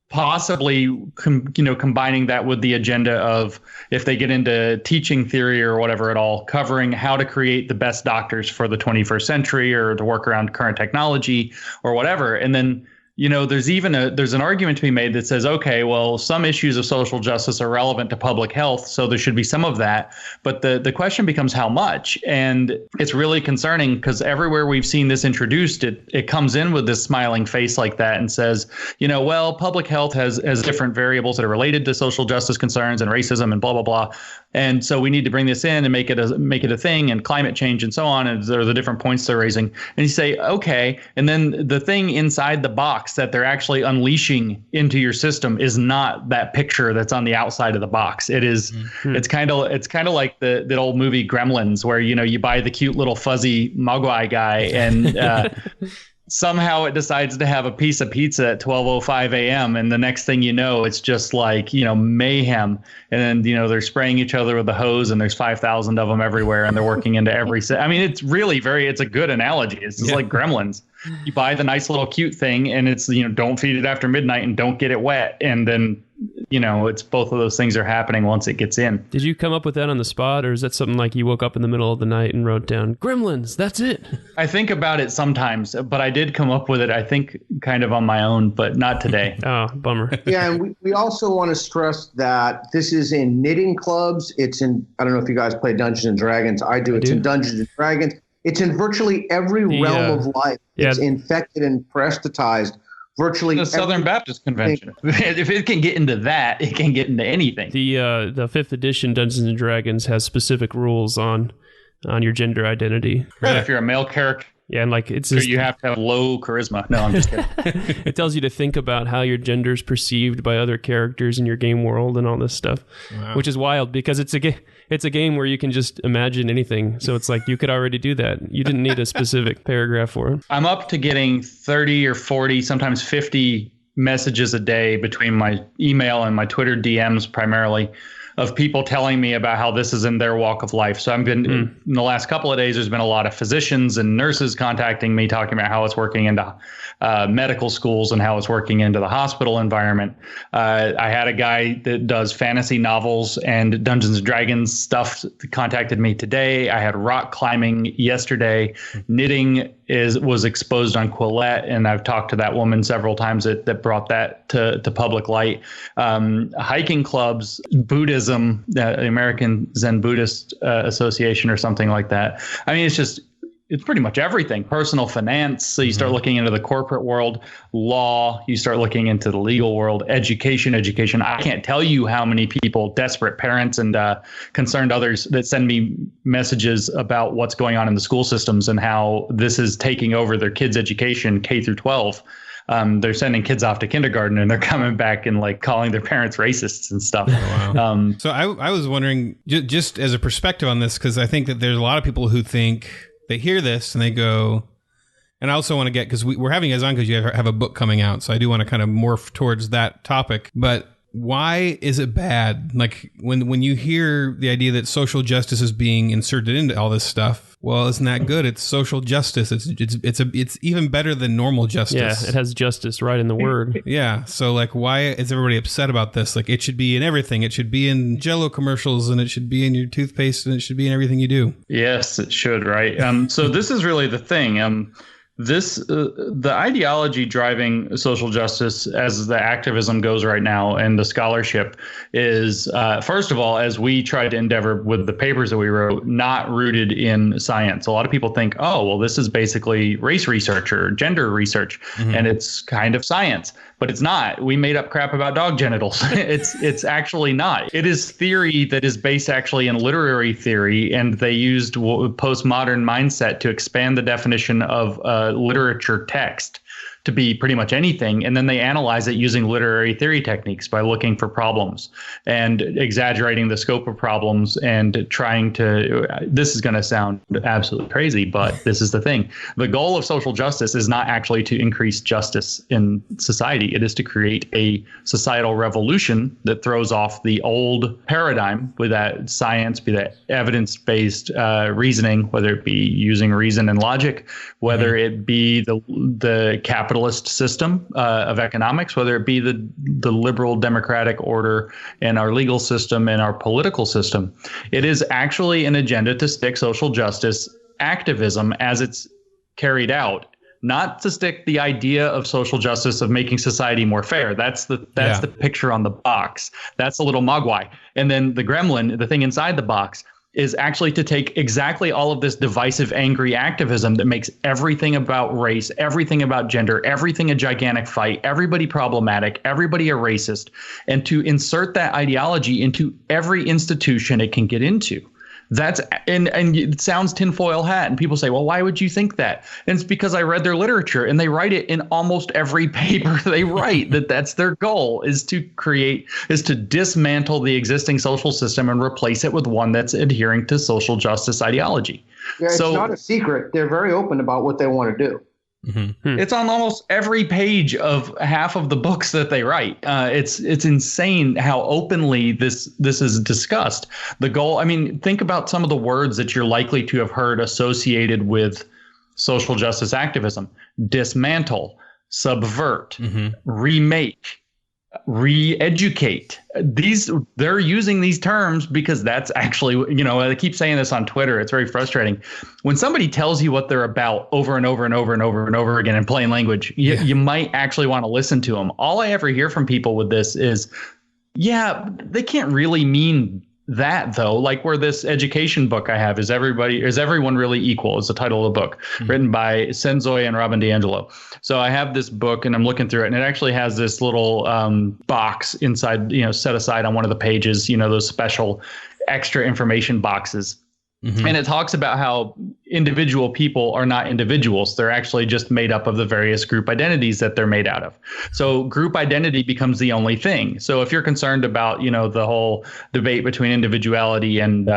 Speaker 5: Possibly, combining that with the agenda of, if they get into teaching theory or whatever at all, covering how to create the best doctors for the 21st century or to work around current technology or whatever. And then, there's an argument to be made that says, okay, well, some issues of social justice are relevant to public health, so there should be some of that. But the question becomes how much. And it's really concerning because everywhere we've seen this introduced, it comes in with this smiling face like that and says, well, public health has different variables that are related to social justice concerns and racism and blah, blah, blah. And so we need to bring this in and make it a thing, and climate change and so on. And there are the different points they're raising. And you say, okay. And then the thing inside the box that they're actually unleashing into your system is not that picture that's on the outside of the box. It is, it's kind of like the old movie Gremlins, where, you buy the cute little fuzzy Mogwai guy and, somehow it decides to have a piece of pizza at 12:05 a.m. And the next thing you know, it's just like, mayhem. And then, they're spraying each other with a hose, and there's 5,000 of them everywhere, and they're working into every I mean, it's really it's a good analogy. It's just like Gremlins. You buy the nice little cute thing, and it's, don't feed it after midnight and don't get it wet. And then, it's both of those things are happening once it gets in.
Speaker 2: Did you come up with that on the spot, or is that something like you woke up in the middle of the night and wrote down Gremlins? That's it.
Speaker 5: I think about it sometimes, but I did come up with it, I think, kind of on my own, but not today.
Speaker 2: Oh, bummer.
Speaker 4: Yeah, and we also want to stress that this is in knitting clubs. It's in, I don't know if you guys play Dungeons and Dragons. I do. It's in Dungeons and Dragons. It's in virtually every realm of life. It's infected and prestetized. Virtually
Speaker 5: the Southern Baptist Convention. If it can get into that, it can get into anything.
Speaker 2: The 5th edition Dungeons and Dragons has specific rules on your gender identity.
Speaker 5: Right. If you're a male character.
Speaker 2: Yeah, and like it's just,
Speaker 5: you have to have low charisma. No, I'm just kidding.
Speaker 2: It tells you to think about how your gender is perceived by other characters in your game world and all this stuff, which is wild because it's a game where you can just imagine anything. So it's like you could already do that. You didn't need a specific paragraph for it.
Speaker 5: I'm up to getting 30 or 40, sometimes 50 messages a day between my email and my Twitter DMs primarily, of people telling me about how this is in their walk of life. So I've been in the last couple of days, there's been a lot of physicians and nurses contacting me, talking about how it's working into medical schools and how it's working into the hospital environment. I had a guy that does fantasy novels and Dungeons and Dragons stuff contacted me today. I had rock climbing yesterday. Knitting was exposed on Quillette, and I've talked to that woman several times that brought that to public light. Hiking clubs, Buddhism, the American Zen Buddhist Association or something like that. I mean, it's pretty much everything. Personal finance. So you start looking into the corporate world, law, you start looking into the legal world, education. I can't tell you how many people, desperate parents and concerned others, that send me messages about what's going on in the school systems and how this is taking over their kids' education, K through 12. They're sending kids off to kindergarten and they're coming back and like calling their parents racists and stuff.
Speaker 3: Oh, wow. So I was wondering, just as a perspective on this, because I think that there's a lot of people who think, they hear this and they go, and I also want to get, because we're having you guys on because you have a book coming out. So I do want to kind of morph towards that topic. But why is it bad? Like when you hear the idea that social justice is being inserted into all this stuff, well, isn't that good? It's social justice. It's even better than normal justice.
Speaker 2: Yeah, it has justice right in the word.
Speaker 3: Yeah. So like, why is everybody upset about this? Like, it should be in everything. It should be in Jell-O commercials, and it should be in your toothpaste, and it should be in everything you do.
Speaker 5: Yes, it should. Right. So this is really the thing. The ideology driving social justice as the activism goes right now and the scholarship is, first of all, as we tried to endeavor with the papers that we wrote, not rooted in science. A lot of people think, oh, well, this is basically race research or gender research, and it's kind of science. But it's not. We made up crap about dog genitals. It's actually not. It is theory that is based actually in literary theory, and they used postmodern mindset to expand the definition of literature text to be pretty much anything. And then they analyze it using literary theory techniques by looking for problems and exaggerating the scope of problems and trying to, this is going to sound absolutely crazy, but this is the thing. The goal of social justice is not actually to increase justice in society. It is to create a societal revolution that throws off the old paradigm, with that science, be that evidence-based reasoning, whether it be using reason and logic, whether it be the capitalist system of economics, whether it be the liberal democratic order and our legal system and our political system. It is actually an agenda to stick social justice activism as it's carried out, not to stick the idea of social justice of making society more fair. That's the picture on the box. That's a little mogwai. And then the gremlin, the thing inside the box, is actually to take exactly all of this divisive, angry activism that makes everything about race, everything about gender, everything a gigantic fight, everybody problematic, everybody a racist, and to insert that ideology into every institution it can get into. That's and it sounds tinfoil hat, and people say, well, why would you think that? And it's because I read their literature, and they write it in almost every paper they write, that's their goal, is to dismantle the existing social system and replace it with one that's adhering to social justice ideology.
Speaker 4: Yeah, it's not a secret. They're very open about what they want to do.
Speaker 5: Mm-hmm. It's on almost every page of half of the books that they write. It's insane how openly this is discussed. The goal, I mean, think about some of the words that you're likely to have heard associated with social justice activism: dismantle, subvert, remake, re-educate. They're using these terms because that's actually, I keep saying this on Twitter. It's very frustrating. When somebody tells you what they're about over and over and over and over and over again in plain language, you might actually want to listen to them. All I ever hear from people with this is, yeah, they can't really mean that, though. Like where this education book I have is Everyone Really Equal is the title of the book, written by Senzoy and Robin DiAngelo. So I have this book and I'm looking through it, and it actually has this little box inside, set aside on one of the pages, those special extra information boxes. And it talks about how individual people are not individuals. They're actually just made up of the various group identities that they're made out of. So group identity becomes the only thing. So if you're concerned about, the whole debate between individuality and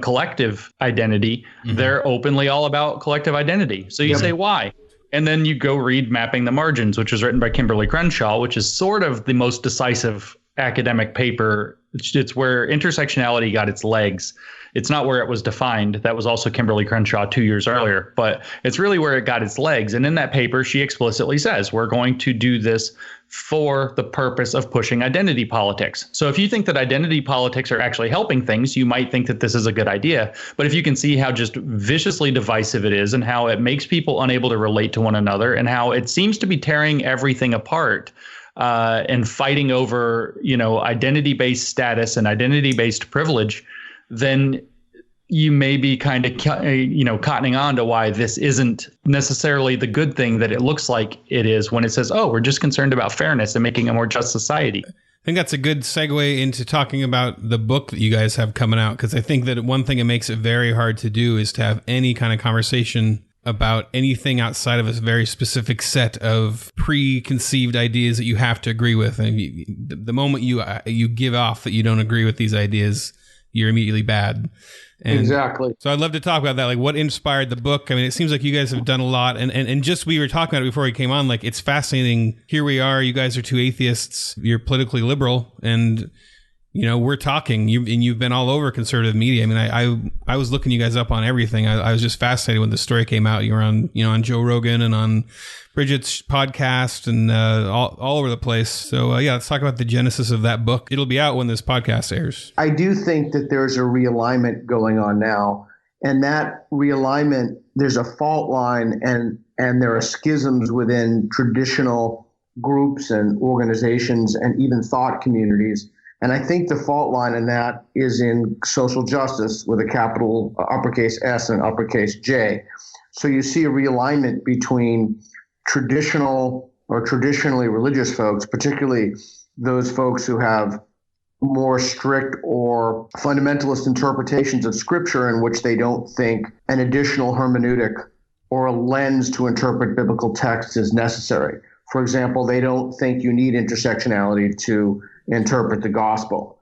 Speaker 5: collective identity, they're openly all about collective identity. So you say, why? And then you go read Mapping the Margins, which was written by Kimberly Crenshaw, which is sort of the most decisive academic paper. It's where intersectionality got its legs. It's not where it was defined. That was also Kimberly Crenshaw 2 years earlier, but it's really where it got its legs. And in that paper, she explicitly says, we're going to do this for the purpose of pushing identity politics. So if you think that identity politics are actually helping things, you might think that this is a good idea. But if you can see how just viciously divisive it is and how it makes people unable to relate to one another and how it seems to be tearing everything apart, and fighting over, identity-based status and identity-based privilege, then you may be kind of, cottoning on to why this isn't necessarily the good thing that it looks like it is when it says, oh, we're just concerned about fairness and making a more just society.
Speaker 3: I think that's a good segue into talking about the book that you guys have coming out, because I think that one thing that makes it very hard to do is to have any kind of conversation about anything outside of a very specific set of preconceived ideas that you have to agree with. And the moment you give off that you don't agree with these ideas, you're immediately bad. And
Speaker 4: exactly.
Speaker 3: So I'd love to talk about that. Like, what inspired the book? I mean, it seems like you guys have done a lot, and just we were talking about it before we came on. Like, it's fascinating. Here we are. You guys are two atheists. You're politically liberal, and we're talking. You've been all over conservative media. I mean, I was looking you guys up on everything. I was just fascinated when the story came out. You were on on Joe Rogan and on Bridget's podcast and all over the place. So let's talk about the genesis of that book. It'll be out when this podcast airs.
Speaker 4: I do think that there's a realignment going on now, and that realignment, there's a fault line and there are schisms within traditional groups and organizations and even thought communities. And I think the fault line in that is in social justice with a capital uppercase S and uppercase J. So you see a realignment between traditional or traditionally religious folks, particularly those folks who have more strict or fundamentalist interpretations of scripture in which they don't think an additional hermeneutic or a lens to interpret biblical texts is necessary. For example, they don't think you need intersectionality to interpret the gospel.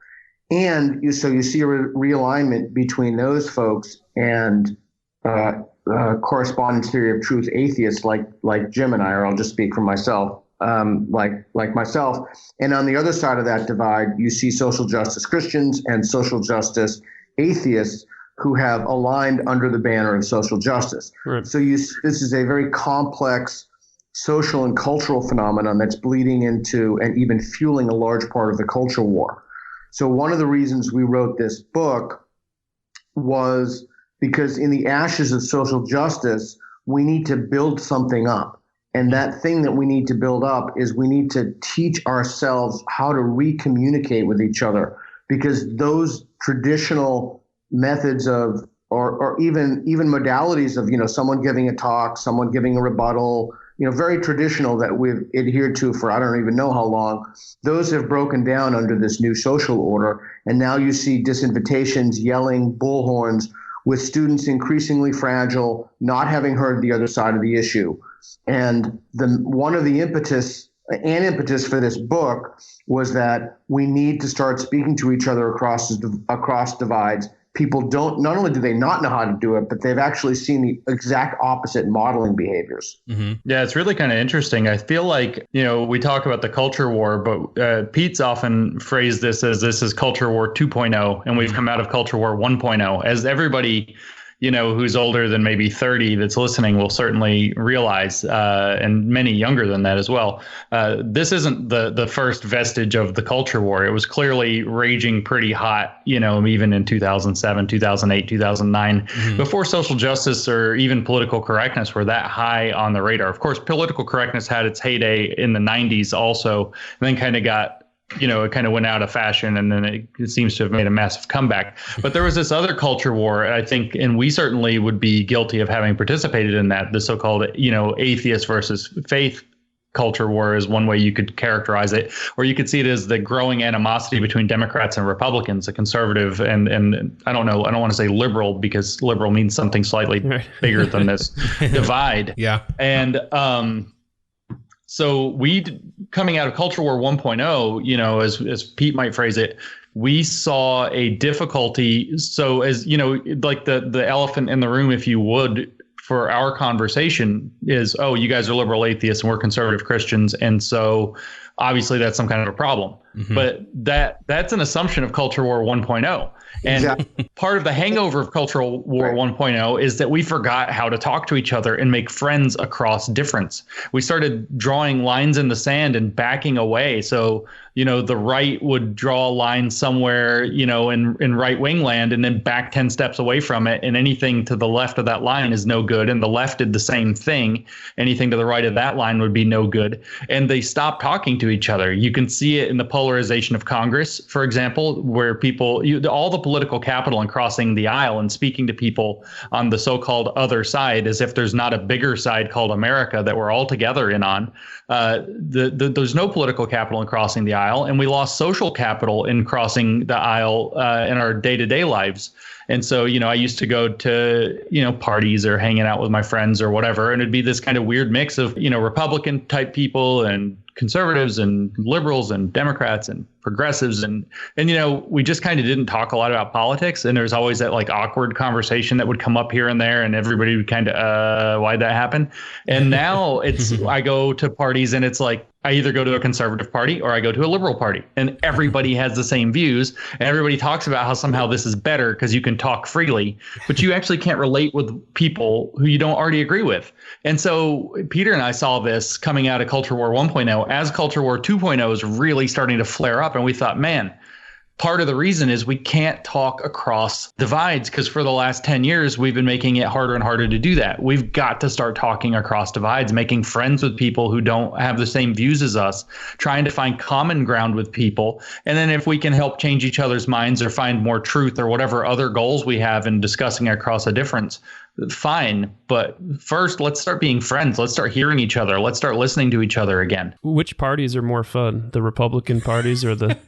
Speaker 4: And so you see a realignment between those folks and correspondence theory of truth atheists like Jim and I, or I'll just speak for myself, like myself. And on the other side of that divide, you see social justice Christians and social justice atheists who have aligned under the banner of social justice. Right. So this is a very complex social and cultural phenomenon that's bleeding into and even fueling a large part of the culture war. So one of the reasons we wrote this book was because in the ashes of social justice, we need to build something up. And that thing that we need to build up is we need to teach ourselves how to recommunicate with each other, because those traditional methods of, or even modalities of, someone giving a talk, someone giving a rebuttal, very traditional that we've adhered to for I don't even know how long, those have broken down under this new social order. And now you see disinvitations, yelling, bullhorns, with students increasingly fragile, not having heard the other side of the issue. And one of the impetus for this book was that we need to start speaking to each other across divides. People not only do they not know how to do it, but they've actually seen the exact opposite modeling behaviors.
Speaker 5: Mm-hmm. Yeah, it's really kind of interesting. I feel like, we talk about the culture war, but Pete's often phrased this as this is culture war 2.0, and we've come out of culture war 1.0. As everybody, who's older than maybe 30 that's listening will certainly realize, and many younger than that as well. This isn't the first vestige of the culture war. It was clearly raging pretty hot, even in 2007, 2008, 2009, before social justice or even political correctness were that high on the radar. Of course, political correctness had its heyday in the 90s also, and then kind of got it kind of went out of fashion, and then it seems to have made a massive comeback. But there was this other culture war, I think, and we certainly would be guilty of having participated in that, the so-called, atheist versus faith culture war is one way you could characterize it, or you could see it as the growing animosity between Democrats and Republicans, a conservative and I don't want to say liberal, because liberal means something slightly bigger than this divide.
Speaker 3: Yeah.
Speaker 5: And so coming out of Culture War 1.0, as Pete might phrase it, we saw a difficulty. So as like the elephant in the room, if you would, for our conversation is, oh, you guys are liberal atheists and we're conservative Christians, and so obviously that's some kind of a problem. Mm-hmm. But that's an assumption of Culture War 1.0. And part of the hangover of Cultural War 1.0 is that we forgot how to talk to each other and make friends across difference. We started drawing lines in the sand and backing away. So, the right would draw a line somewhere, in right wing land, and then back 10 steps away from it. And anything to the left of that line is no good. And the left did the same thing. Anything to the right of that line would be no good. And they stopped talking to each other. You can see it in the polarization of Congress, for example, where people, all the political capital and crossing the aisle and speaking to people on the so-called other side, as if there's not a bigger side called America that we're all together in on. There's no political capital in crossing the aisle, and we lost social capital in crossing the aisle in our day-to-day lives. And so, I used to go to, parties or hanging out with my friends or whatever, and it'd be this kind of weird mix of, Republican type people and conservatives and liberals and Democrats and progressives. And we just kind of didn't talk a lot about politics. And there's always that like awkward conversation that would come up here and there. And everybody would kind of, why'd that happen? And now I go to parties and it's like, I either go to a conservative party or I go to a liberal party, and everybody has the same views, and everybody talks about how somehow this is better because you can talk freely, but you actually can't relate with people who you don't already agree with. And so Peter and I saw this coming out of Culture War 1.0 as Culture War 2.0 is really starting to flare up. And we thought, man, part of the reason is we can't talk across divides, because for the last 10 years, we've been making it harder and harder to do that. We've got to start talking across divides, making friends with people who don't have the same views as us, trying to find common ground with people. And then if we can help change each other's minds or find more truth or whatever other goals we have in discussing across a difference, fine. But first, let's start being friends. Let's start hearing each other. Let's start listening to each other again.
Speaker 2: Which parties are more fun? The Republican parties or the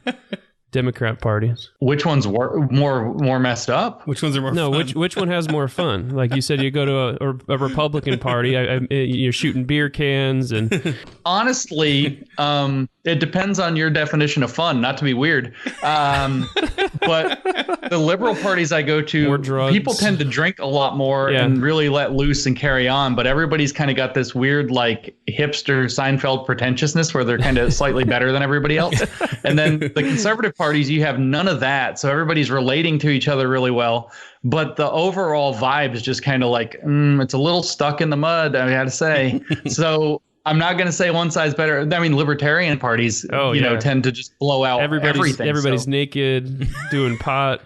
Speaker 2: Democrat parties.
Speaker 5: Which one's more messed up?
Speaker 3: Which ones are more fun?
Speaker 2: which one has more fun? Like you said, you go to a Republican party, you're shooting beer cans and...
Speaker 5: Honestly, it depends on your definition of fun, not to be weird. But the liberal parties I go to, people tend to drink a lot more and really let loose and carry on. But everybody's kind of got this weird, like, hipster Seinfeld pretentiousness where they're kind of slightly better than everybody else. And then the conservative parties, you have none of that. So everybody's relating to each other really well. But the overall vibe is just kind of like, it's a little stuck in the mud, I got to say. So I'm not going to say one size better. I mean, libertarian parties, tend to just blow out everything.
Speaker 2: Everybody's naked, doing pot,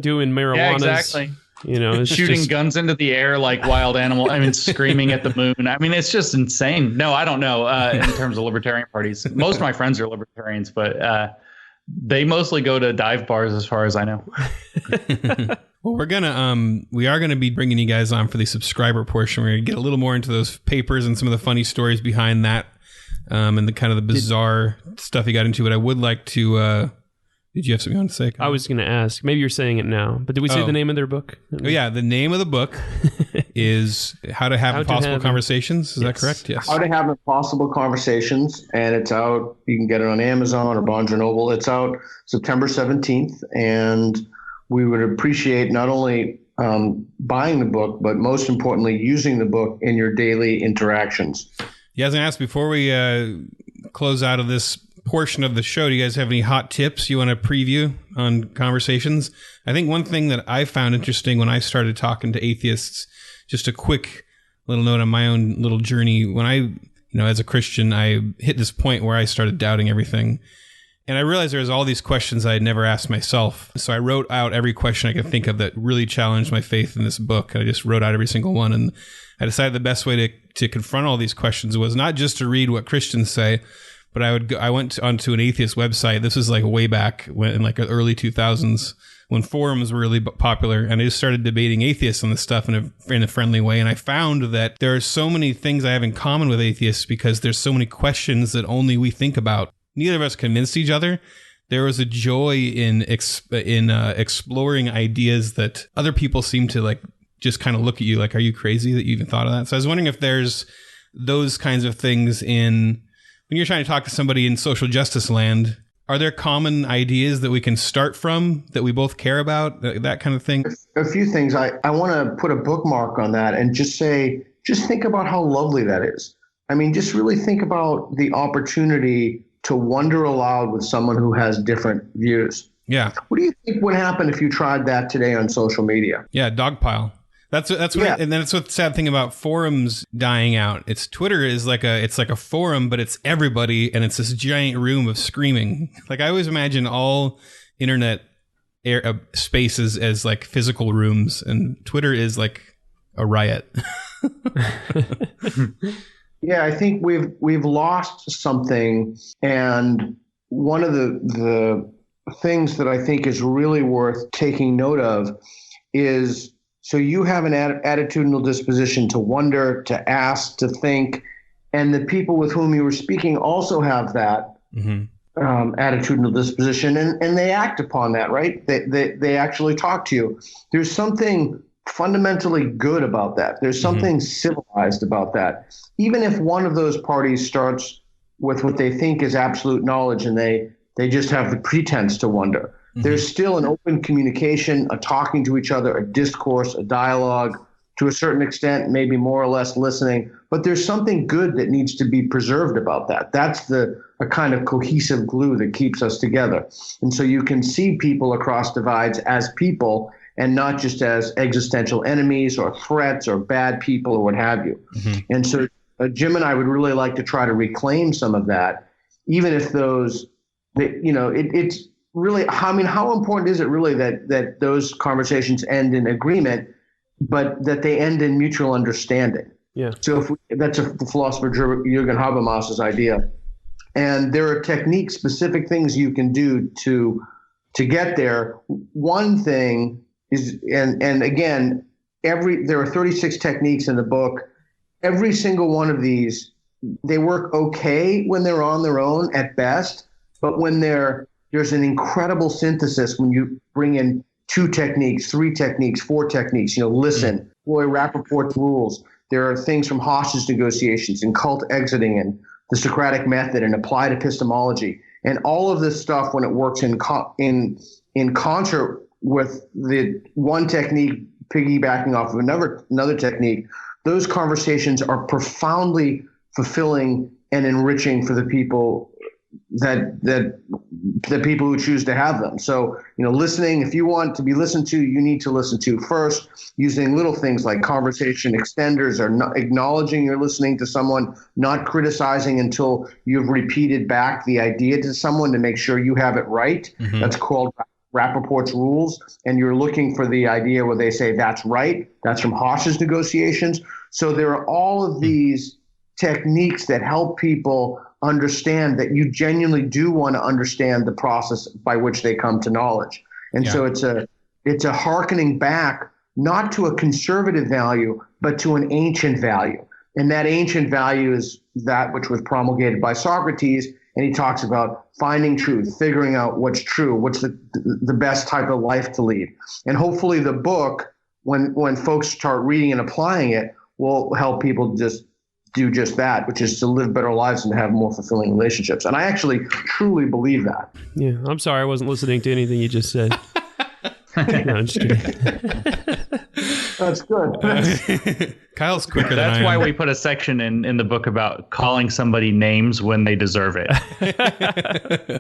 Speaker 2: doing marijuana.
Speaker 5: Yeah, exactly.
Speaker 2: It's
Speaker 5: shooting guns into the air like wild animal. I mean, screaming at the moon. I mean, it's just insane. No, I don't know in terms of libertarian parties. Most of my friends are libertarians, but they mostly go to dive bars as far as I know.
Speaker 3: Well, we are gonna be bringing you guys on for the subscriber portion. We're gonna get a little more into those papers and some of the funny stories behind that, and the kind of the bizarre stuff you got into. But I would like to. Did you have something you want to say, Kyle?
Speaker 2: I was going to ask. Maybe you're saying it now, but did we say the name of their book?
Speaker 3: Oh, yeah, the name of the book is How to Have Impossible Conversations. Is that correct? Yes.
Speaker 4: How to Have Impossible Conversations, and it's out. You can get it on Amazon or Barnes & Noble. It's out September 17th, and we would appreciate not only buying the book, but most importantly, using the book in your daily interactions.
Speaker 3: Yeah, I was going to ask, before we close out of this portion of the show, do you guys have any hot tips you want to preview on conversations? I think one thing that I found interesting when I started talking to atheists, just a quick little note on my own little journey, when I, as a Christian, I hit this point where I started doubting everything. And I realized there was all these questions I had never asked myself. So I wrote out every question I could think of that really challenged my faith in this book. And I just wrote out every single one. And I decided the best way to confront all these questions was not just to read what Christians say, but I went onto an atheist website. This was like way back in like the early 2000s when forums were really popular. And I just started debating atheists on this stuff in a friendly way. And I found that there are so many things I have in common with atheists because there's so many questions that only we think about. Neither of us convinced each other. There was a joy in exploring ideas that other people seem to like just kind of look at you like, are you crazy that you even thought of that? So I was wondering if there's those kinds of things when you're trying to talk to somebody in social justice land. Are there common ideas that we can start from that we both care about, that kind of thing?
Speaker 4: A few things. I want to put a bookmark on that and just think about how lovely that is. I mean, just really think about the opportunity to wonder aloud with someone who has different views.
Speaker 3: Yeah.
Speaker 4: What do you think would happen if you tried that today on social media?
Speaker 3: Yeah, dogpile. That's what, and then it's what's the sad thing about forums dying out. It's Twitter is like a forum, but it's everybody, and it's this giant room of screaming. Like I always imagine all internet spaces as like physical rooms, and Twitter is like a riot.
Speaker 4: Yeah, I think we've lost something, and one of the things that I think is really worth taking note of is, so you have an attitudinal disposition to wonder, to ask, to think, and the people with whom you were speaking also have that attitudinal disposition, and they act upon that, right? They actually talk to you. There's something fundamentally good about that. There's something civilized about that. Even if one of those parties starts with what they think is absolute knowledge and they just have the pretense to wonder, there's still an open communication, a talking to each other, a discourse, a dialogue, to a certain extent, maybe more or less listening. But there's something good that needs to be preserved about that. That's a kind of cohesive glue that keeps us together. And so you can see people across divides as people and not just as existential enemies or threats or bad people or what have you. And so Jim and I would really like to try to reclaim some of that, even if it's really, I mean, how important is it really that those conversations end in agreement, but that they end in mutual understanding?
Speaker 2: Yeah.
Speaker 4: So that's a philosopher Jürgen Habermas's idea. And there are techniques, specific things you can do to get there. One thing is, and again, there are 36 techniques in the book. Every single one of these, they work okay when they're on their own at best, but when they're there's an incredible synthesis when you bring in 2 techniques, 3 techniques, 4 techniques, listen, Roy Rappaport's rules. There are things from hostage negotiations and cult exiting and the Socratic method and applied epistemology. And all of this stuff, when it works in concert with the one technique piggybacking off of another technique, those conversations are profoundly fulfilling and enriching for the people that the people who choose to have them. So, listening, if you want to be listened to, you need to listen to first using little things like conversation extenders, or not acknowledging you're listening to someone, not criticizing until you've repeated back the idea to someone to make sure you have it right. Mm-hmm. That's called Rappaport's rules. And you're looking for the idea where they say that's right. That's from hostage negotiations. So there are all of these techniques that help people understand that you genuinely do want to understand the process by which they come to knowledge. And so it's a hearkening back, not to a conservative value, but to an ancient value. And that ancient value is that which was promulgated by Socrates. And he talks about finding truth, figuring out what's true, what's the best type of life to lead. And hopefully the book, when folks start reading and applying it, will help people just do just that, which is to live better lives and to have more fulfilling relationships. And I actually truly believe that.
Speaker 2: Yeah, I'm sorry I wasn't listening to anything you just said. No, I'm just kidding.
Speaker 4: That's good.
Speaker 3: Kyle's quicker than I am.
Speaker 5: That's why we put a section in the book about calling somebody names when they deserve it.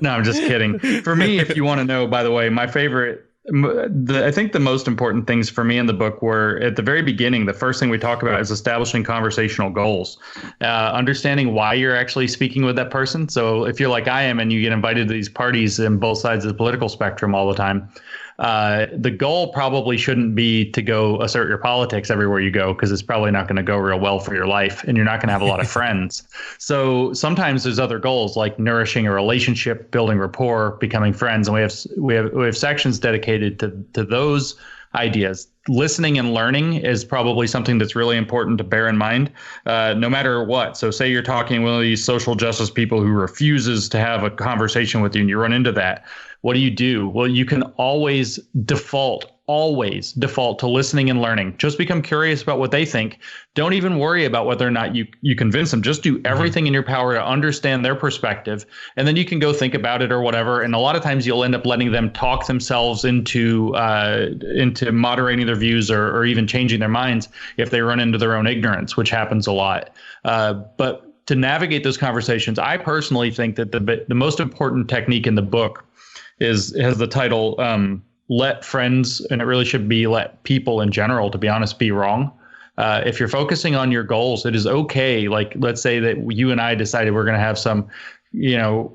Speaker 5: No, I'm just kidding. For me, if you want to know, by the way, my favorite, I think the most important things for me in the book were at the very beginning. The first thing we talk about is establishing conversational goals, understanding why you're actually speaking with that person. So if you're like I am and you get invited to these parties in both sides of the political spectrum all the time, the goal probably shouldn't be to go assert your politics everywhere you go, because it's probably not going to go real well for your life and you're not going to have a lot of friends. So sometimes there's other goals like nourishing a relationship, building rapport, becoming friends. And we have sections dedicated to those ideas. Listening and learning is probably something that's really important to bear in mind, no matter what. So say you're talking to one of these social justice people who refuses to have a conversation with you and you run into that. What do? Well, you can always default to listening and learning. Just become curious about what they think. Don't even worry about whether or not you convince them. Just do everything in your power to understand their perspective. And then you can go think about it or whatever. And a lot of times you'll end up letting them talk themselves into moderating their views or even changing their minds if they run into their own ignorance, which happens a lot. But to navigate those conversations, I personally think that the most important technique in the book has the title, let friends, and it really should be let people in general, to be honest, be wrong. If you're focusing on your goals, it is okay. Like, let's say that you and I decided we're going to have some,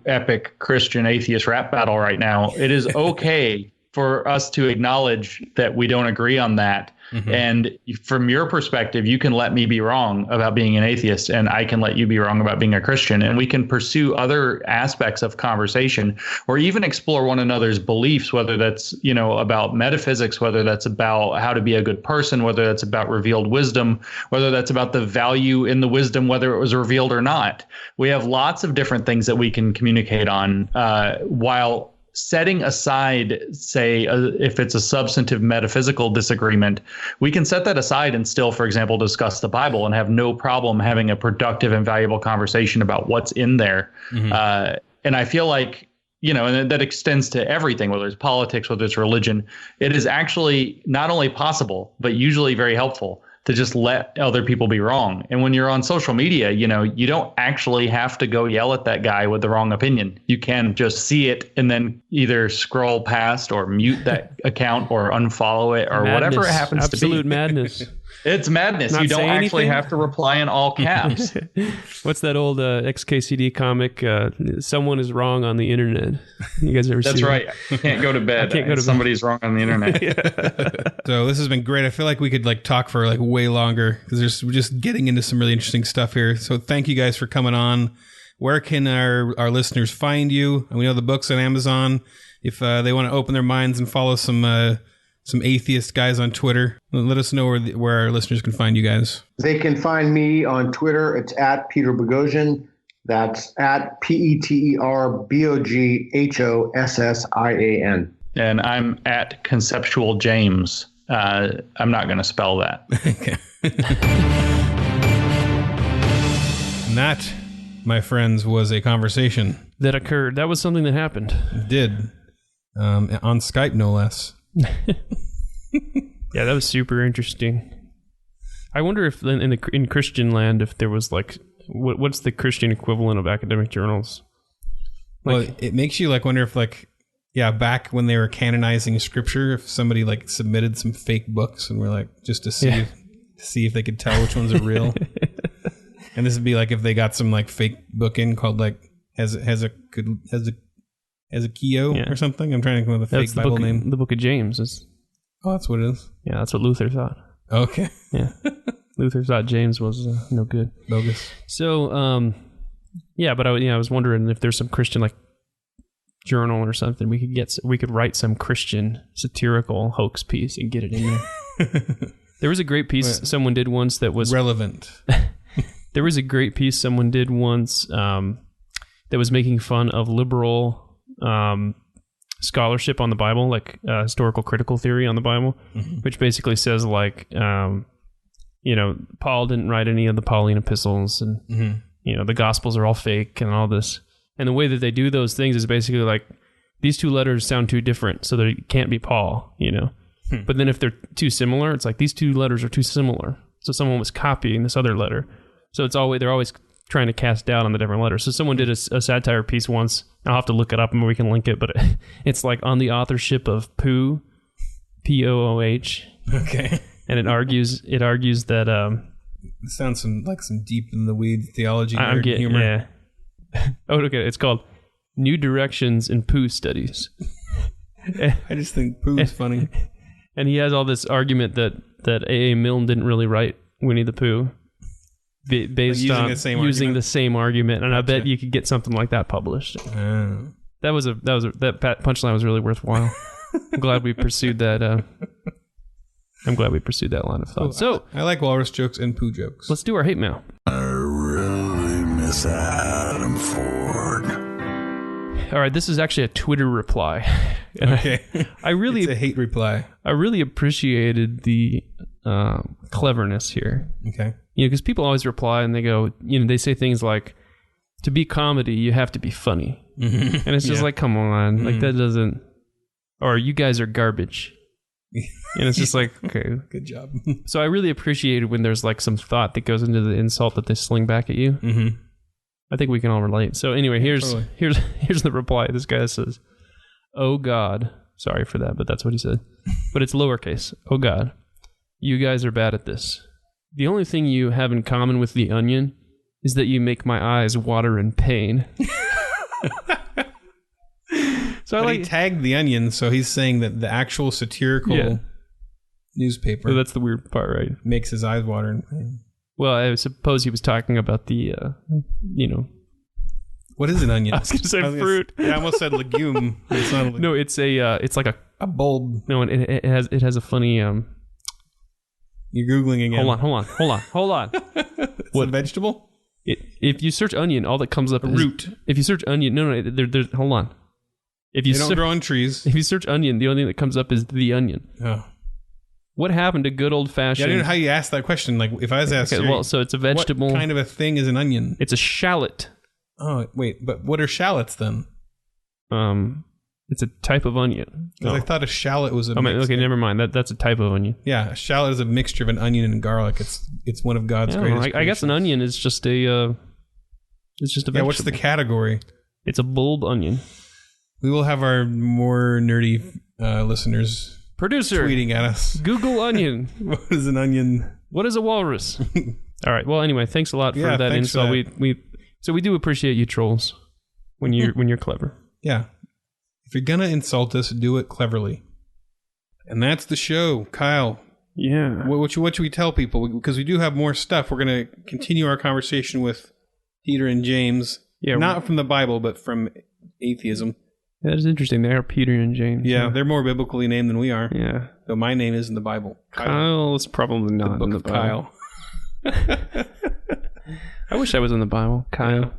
Speaker 5: epic Christian atheist rap battle right now. It is okay for us to acknowledge that we don't agree on that. Mm-hmm. And from your perspective, you can let me be wrong about being an atheist, and I can let you be wrong about being a Christian. And we can pursue other aspects of conversation, or even explore one another's beliefs, whether that's, about metaphysics, whether that's about how to be a good person, whether that's about revealed wisdom, whether that's about the value in the wisdom, whether it was revealed or not. We have lots of different things that we can communicate on, while setting aside, say, if it's a substantive metaphysical disagreement, we can set that aside and still, for example, discuss the Bible and have no problem having a productive and valuable conversation about what's in there. Mm-hmm. And I feel like, and that extends to everything, whether it's politics, whether it's religion. It is actually not only possible, but usually very helpful to just let other people be wrong. And when you're on social media, you don't actually have to go yell at that guy with the wrong opinion. You can just see it and then either scroll past or mute that account or unfollow it or whatever it happens to be.
Speaker 2: Absolute madness.
Speaker 5: It's madness.
Speaker 2: Not
Speaker 5: you don't actually have to reply in all caps.
Speaker 2: What's that old XKCD comic? Someone is wrong on the internet. You guys ever see that?
Speaker 5: That's right. I can't go to bed. Somebody's wrong on the internet.
Speaker 3: So this has been great. I feel like we could talk for way longer, because we're just getting into some really interesting stuff here. So thank you guys for coming on. Where can our listeners find you? And we know the book's on Amazon. If they want to open their minds and follow some atheist guys on Twitter, let us know where our listeners can find you guys.
Speaker 4: They can find me on Twitter. It's at Peter Boghossian. That's at PETERBOGHOSSIAN.
Speaker 5: And I'm at Conceptual James. I'm not going to spell that.
Speaker 3: Okay. And that, my friends, was a conversation
Speaker 2: that occurred. That was something that happened.
Speaker 3: It did. On Skype, no less.
Speaker 2: Yeah, that was super interesting. I wonder if in Christian land, if there was like, what's the Christian equivalent of academic journals?
Speaker 3: Like, well, it makes you like wonder if like, yeah, back when they were canonizing scripture, if somebody like submitted some fake books and we're like, just to see if they could tell which ones are real. And this would be like if they got some like fake book in called like Hezekiah or something. I'm trying to come up with a fake Bible name.
Speaker 2: The Book of James is.
Speaker 3: Oh, that's what it is.
Speaker 2: Yeah, that's what Luther thought.
Speaker 3: Okay.
Speaker 2: Yeah, Luther thought James was no good,
Speaker 3: bogus.
Speaker 2: So, yeah, but I was wondering if there's some Christian like journal or something we could write some Christian satirical hoax piece and get it in there. There was a great piece someone did once that was
Speaker 3: relevant.
Speaker 2: There was a great piece someone did once that was making fun of liberal scholarship on the Bible, like historical critical theory on the Bible, which basically says like, Paul didn't write any of the Pauline epistles, and the Gospels are all fake and all this. And the way that they do those things is basically like, these two letters sound too different, so they can't be Paul, But then if they're too similar, it's like these two letters are too similar, so someone was copying this other letter. So they're always trying to cast doubt on the different letters. So someone did a satire piece once. I'll have to look it up and we can link it, but it's like on the authorship of Pooh, Pooh.
Speaker 3: Okay.
Speaker 2: And it argues that
Speaker 3: it sounds like some deep in the weeds theology humor.
Speaker 2: Yeah. Oh, okay. It's called New Directions in Pooh Studies.
Speaker 3: I just think Pooh is funny.
Speaker 2: And he has all this argument that A.A. Milne didn't really write Winnie the Pooh. Based on using the same argument, and gotcha. I bet you could get something like that published. That punchline was really worthwhile. I'm glad we pursued that. I'm glad we pursued that line of thought.
Speaker 3: Cool. So I like walrus jokes and Pooh jokes.
Speaker 2: Let's do our hate mail.
Speaker 1: I really miss Adam Ford.
Speaker 2: All right, this is actually a Twitter reply.
Speaker 3: And okay,
Speaker 2: it's
Speaker 3: a hate reply.
Speaker 2: I really appreciated the cleverness here.
Speaker 3: Okay.
Speaker 2: Because people always reply and they go, they say things like, to be comedy, you have to be funny. And it's just like, come on, like that doesn't, or you guys are garbage. And it's just like, okay.
Speaker 3: Good job.
Speaker 2: So I really appreciated when there's like some thought that goes into the insult that they sling back at you.
Speaker 3: Mm-hmm.
Speaker 2: I think we can all relate. So anyway, here's the reply. This guy says, "Oh God," sorry for that, but that's what he said. But it's lowercase. "Oh God, you guys are bad at this. The only thing you have in common with the Onion is that you make my eyes water in pain." So
Speaker 3: he tagged the Onion, so he's saying that the actual satirical newspaper.
Speaker 2: So that's the weird part, right?
Speaker 3: Makes his eyes water in pain.
Speaker 2: Well, I suppose he was talking about the,
Speaker 3: What is an onion?
Speaker 2: I was going to say fruit.
Speaker 3: I almost said legume. It's not a legume.
Speaker 2: No, it's it's like
Speaker 3: a bulb.
Speaker 2: No, it has a funny.
Speaker 3: You're Googling again.
Speaker 2: Hold on.
Speaker 3: It's a vegetable?
Speaker 2: If you search onion, all that comes up is
Speaker 3: root.
Speaker 2: If you search onion, there's hold on. If you
Speaker 3: don't grow on trees.
Speaker 2: If you search onion, the only thing that comes up is the onion.
Speaker 3: Oh.
Speaker 2: What happened to good old fashioned?
Speaker 3: Yeah, I don't know how you asked that question. Like, if I was asked,
Speaker 2: so it's a vegetable.
Speaker 3: What kind of a thing is an onion?
Speaker 2: It's a shallot.
Speaker 3: Oh, wait, but what are shallots then?
Speaker 2: It's a type of onion.
Speaker 3: Because I thought a shallot was a.
Speaker 2: Okay, never mind. That's a type of onion.
Speaker 3: Yeah, a shallot is a mixture of an onion and garlic. It's one of God's greatest.
Speaker 2: I guess an onion is just a. It's just a vegetable.
Speaker 3: Yeah, what's the category?
Speaker 2: It's a bulb onion.
Speaker 3: We will have our more nerdy listeners.
Speaker 2: Producer
Speaker 3: tweeting at us.
Speaker 2: Google onion.
Speaker 3: What is an onion?
Speaker 2: What is a walrus? All right. Well, anyway, thanks a lot for that insult. We do appreciate you trolls when you're clever.
Speaker 3: Yeah. If you're gonna insult us, do it cleverly. And that's the show, Kyle.
Speaker 2: Yeah.
Speaker 3: What should we tell people? Because we do have more stuff. We're gonna continue our conversation with Peter and James. Yeah. Not from the Bible, but from atheism.
Speaker 2: That is interesting. They are Peter and James.
Speaker 3: Yeah, they're more biblically named than we are.
Speaker 2: Yeah.
Speaker 3: Though my name is in the Bible.
Speaker 2: Kyle is probably not in the Bible.
Speaker 3: Kyle.
Speaker 2: I wish I was in the Bible. Kyle.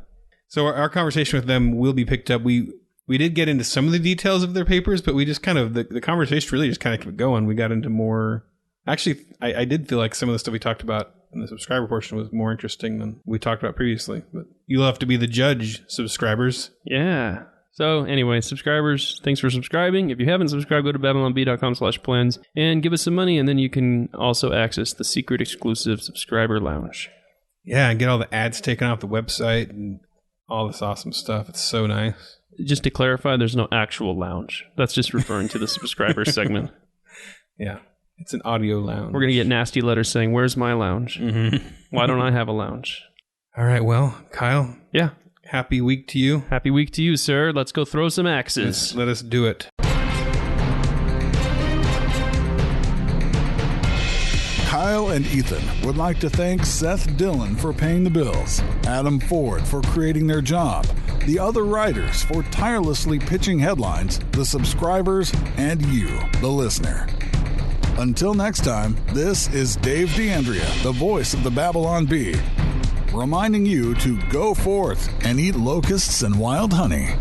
Speaker 3: So our conversation with them will be picked up. We did get into some of the details of their papers, but we just kind of, the conversation really just kind of kept going. We got into more, actually, I did feel like some of the stuff we talked about in the subscriber portion was more interesting than we talked about previously. But you'll have to be the judge, subscribers.
Speaker 2: Yeah. So anyway, subscribers, thanks for subscribing. If you haven't subscribed, go to babylonb.com/plans and give us some money, and then you can also access the secret exclusive subscriber lounge.
Speaker 3: Yeah, and get all the ads taken off the website and all this awesome stuff. It's so nice.
Speaker 2: Just to clarify, there's no actual lounge. That's just referring to the subscriber segment.
Speaker 3: Yeah, it's an audio lounge.
Speaker 2: We're going to get nasty letters saying, where's my lounge?
Speaker 3: Mm-hmm.
Speaker 2: Why don't I have a lounge?
Speaker 3: All right, well, Kyle.
Speaker 2: Yeah.
Speaker 3: Happy week to you.
Speaker 2: Happy week to you, sir. Let's go throw some axes.
Speaker 3: Let us do it.
Speaker 1: Kyle and Ethan would like to thank Seth Dillon for paying the bills, Adam Ford for creating their job, the other writers for tirelessly pitching headlines, the subscribers, and you, the listener. Until next time, this is Dave D'Andrea, the voice of the Babylon Bee, reminding you to go forth and eat locusts and wild honey.